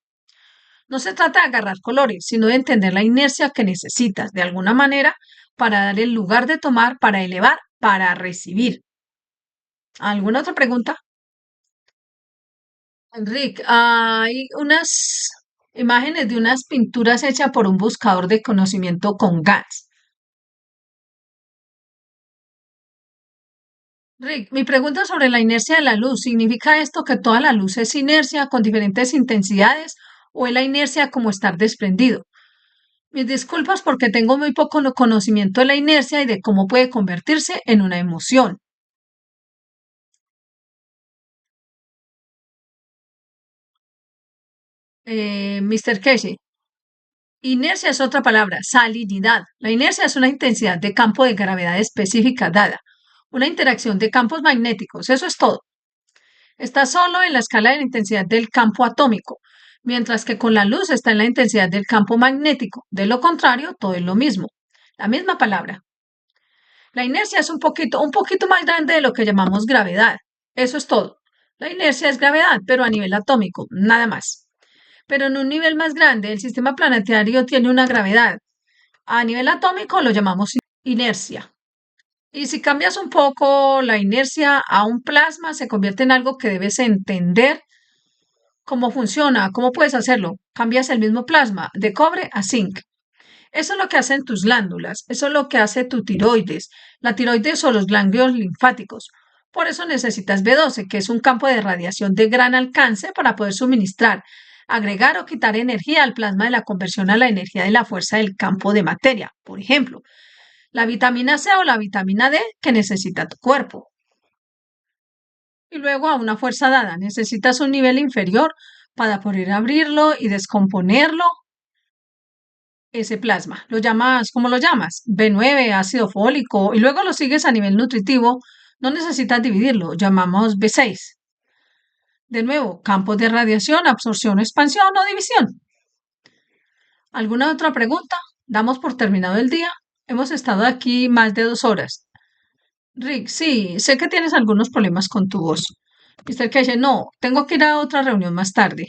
Speaker 1: No se trata de agarrar colores, sino de entender la inercia que necesitas de alguna manera para dar el lugar de tomar, para elevar, para recibir. ¿Alguna otra pregunta? Enrique, hay unas imágenes de unas pinturas hechas por un buscador de conocimiento con gas. Rick, mi pregunta sobre la inercia de la luz, ¿significa esto que toda la luz es inercia con diferentes intensidades o es la inercia como estar desprendido? Mis disculpas porque tengo muy poco conocimiento de la inercia y de cómo puede convertirse en una emoción. Mr. Casey, inercia es otra palabra, salinidad. La inercia es una intensidad de campo de gravedad específica dada, una interacción de campos magnéticos, eso es todo. Está solo en la escala de la intensidad del campo atómico, mientras que con la luz está en la intensidad del campo magnético. De lo contrario, todo es lo mismo. La misma palabra. La inercia es un poquito más grande de lo que llamamos gravedad. Eso es todo. La inercia es gravedad, pero a nivel atómico, nada más. Pero en un nivel más grande, el sistema planetario tiene una gravedad. A nivel atómico lo llamamos inercia. Y si cambias un poco la inercia a un plasma, se convierte en algo que debes entender cómo funciona, cómo puedes hacerlo. Cambias el mismo plasma de cobre a zinc. Eso es lo que hacen tus glándulas, eso es lo que hace tu tiroides. La tiroides o los ganglios linfáticos. Por eso necesitas B12, que es un campo de radiación de gran alcance para poder suministrar, agregar o quitar energía al plasma de la conversión a la energía de la fuerza del campo de materia. Por ejemplo, la vitamina C o la vitamina D que necesita tu cuerpo. Y luego a una fuerza dada, necesitas un nivel inferior para poder abrirlo y descomponerlo ese plasma. Lo llamas, ¿cómo lo llamas? B9, ácido fólico, y luego lo sigues a nivel nutritivo. No necesitas dividirlo, llamamos B6. De nuevo, campos de radiación, absorción, expansión o división. ¿Alguna otra pregunta? Damos por terminado el día. Hemos estado aquí más de 2 horas. Rick, sí, sé que tienes algunos problemas con tu voz. Mr. Casey, no, tengo que ir a otra reunión más tarde.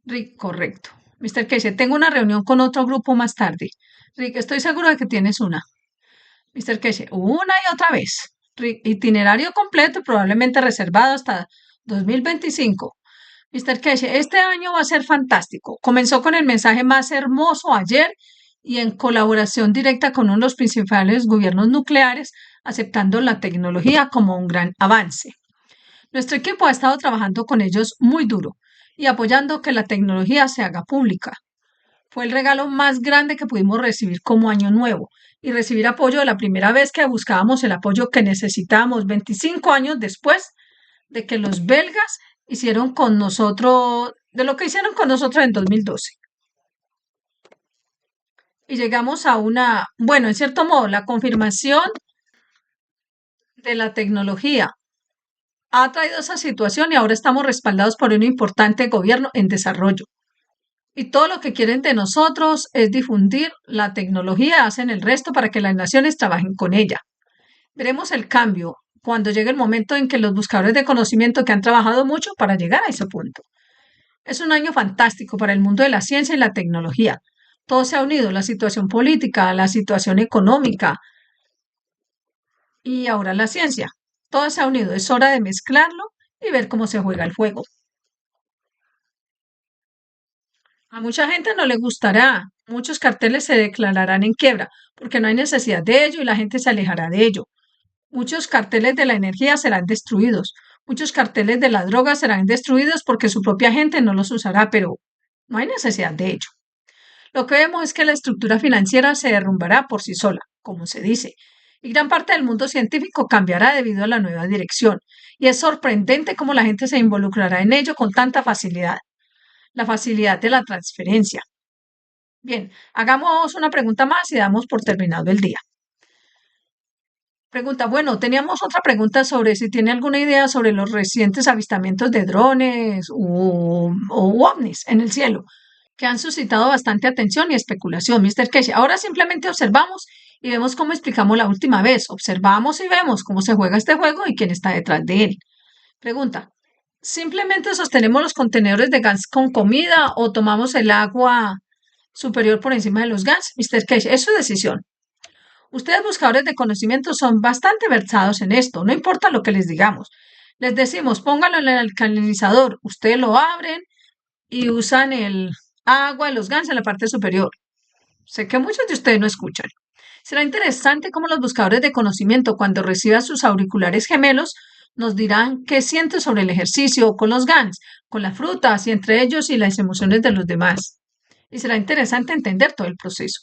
Speaker 1: Rick, correcto. Mr. Casey, tengo una reunión con otro grupo más tarde. Rick, estoy seguro de que tienes una. Mr. Casey, una y otra vez. Rick, itinerario completo, probablemente reservado hasta 2025. Mr. Casey, este año va a ser fantástico. Comenzó con el mensaje más hermoso ayer y en colaboración directa con uno de los principales gobiernos nucleares, aceptando la tecnología como un gran avance. Nuestro equipo ha estado trabajando con ellos muy duro y apoyando que la tecnología se haga pública. Fue el regalo más grande que pudimos recibir como año nuevo y recibir apoyo de la primera vez que buscábamos el apoyo que necesitábamos 25 años después de que los belgas hicieron con nosotros, de lo que hicieron con nosotros en 2012. Y llegamos a una, bueno, en cierto modo, la confirmación de la tecnología ha traído esa situación y ahora estamos respaldados por un importante gobierno en desarrollo. Y todo lo que quieren de nosotros es difundir la tecnología, hacen el resto para que las naciones trabajen con ella. Veremos el cambio cuando llegue el momento en que los buscadores de conocimiento que han trabajado mucho para llegar a ese punto. Es un año fantástico para el mundo de la ciencia y la tecnología. Todo se ha unido, la situación política, la situación económica y ahora la ciencia. Todo se ha unido. Es hora de mezclarlo y ver cómo se juega el juego. A mucha gente no le gustará. Muchos carteles se declararán en quiebra porque no hay necesidad de ello y la gente se alejará de ello. Muchos carteles de la energía serán destruidos. Muchos carteles de la droga serán destruidos porque su propia gente no los usará, pero no hay necesidad de ello. Lo que vemos es que la estructura financiera se derrumbará por sí sola, como se dice, y gran parte del mundo científico cambiará debido a la nueva dirección. Y es sorprendente cómo la gente se involucrará en ello con tanta facilidad. La facilidad de la transferencia. Bien, hagamos una pregunta más y damos por terminado el día. Pregunta, bueno, teníamos otra pregunta sobre si tiene alguna idea sobre los recientes avistamientos de drones o ovnis en el cielo, que han suscitado bastante atención y especulación, Mr. Casey. Ahora simplemente observamos y vemos cómo explicamos la última vez. Observamos y vemos cómo se juega este juego y quién está detrás de él. Pregunta, ¿simplemente sostenemos los contenedores de gas con comida o tomamos el agua superior por encima de los gas? Mr. Casey, es su decisión. Ustedes buscadores de conocimiento son bastante versados en esto, no importa lo que les digamos. Les decimos, pónganlo en el alcalinizador, ustedes lo abren y usan el agua de los GANs en la parte superior. Sé que muchos de ustedes no escuchan. Será interesante cómo los buscadores de conocimiento, cuando reciban sus auriculares gemelos, nos dirán qué sienten sobre el ejercicio con los GANs, con las frutas y entre ellos y las emociones de los demás. Y será interesante entender todo el proceso.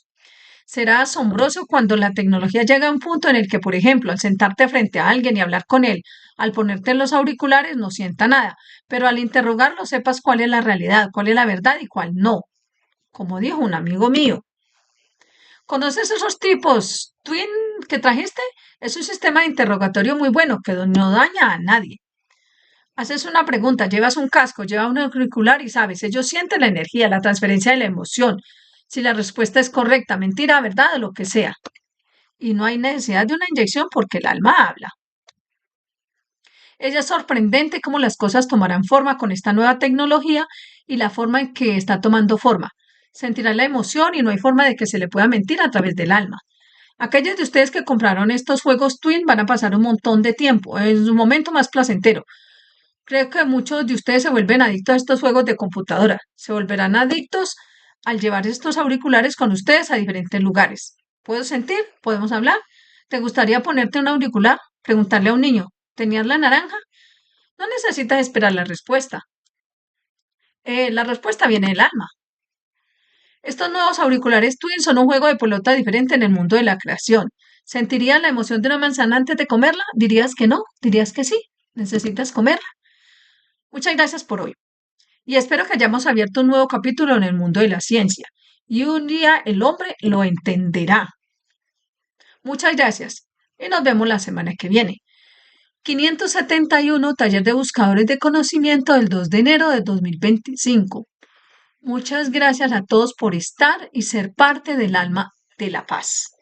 Speaker 1: Será asombroso cuando la tecnología llega a un punto en el que, por ejemplo, al sentarte frente a alguien y hablar con él, al ponerte los auriculares no sienta nada, pero al interrogarlo sepas cuál es la realidad, cuál es la verdad y cuál no. Como dijo un amigo mío. ¿Conoces esos tipos Twin que trajiste? Es un sistema de interrogatorio muy bueno que no daña a nadie. Haces una pregunta, llevas un casco, llevas un auricular y sabes, ellos sienten la energía, la transferencia de la emoción. Si la respuesta es correcta, mentira, verdad o lo que sea. Y no hay necesidad de una inyección porque el alma habla. Es sorprendente cómo las cosas tomarán forma con esta nueva tecnología y la forma en que está tomando forma. Sentirá la emoción y no hay forma de que se le pueda mentir a través del alma. Aquellos de ustedes que compraron estos juegos Twin van a pasar un montón de tiempo, en su momento más placentero. Creo que muchos de ustedes se vuelven adictos a estos juegos de computadora. Se volverán adictos al llevar estos auriculares con ustedes a diferentes lugares. ¿Puedo sentir? ¿Podemos hablar? ¿Te gustaría ponerte un auricular? Preguntarle a un niño. ¿Tenías la naranja? No necesitas esperar la respuesta. La respuesta viene del alma. Estos nuevos auriculares Twin son un juego de pelota diferente en el mundo de la creación. ¿Sentirías la emoción de una manzana antes de comerla? ¿Dirías que no? ¿Dirías que sí? ¿Necesitas comerla? Muchas gracias por hoy. Y espero que hayamos abierto un nuevo capítulo en el mundo de la ciencia. Y un día el hombre lo entenderá. Muchas gracias. Y nos vemos la semana que viene. 571 Taller de Buscadores de Conocimiento del 2 de enero de 2025. Muchas gracias a todos por estar y ser parte del alma de la paz.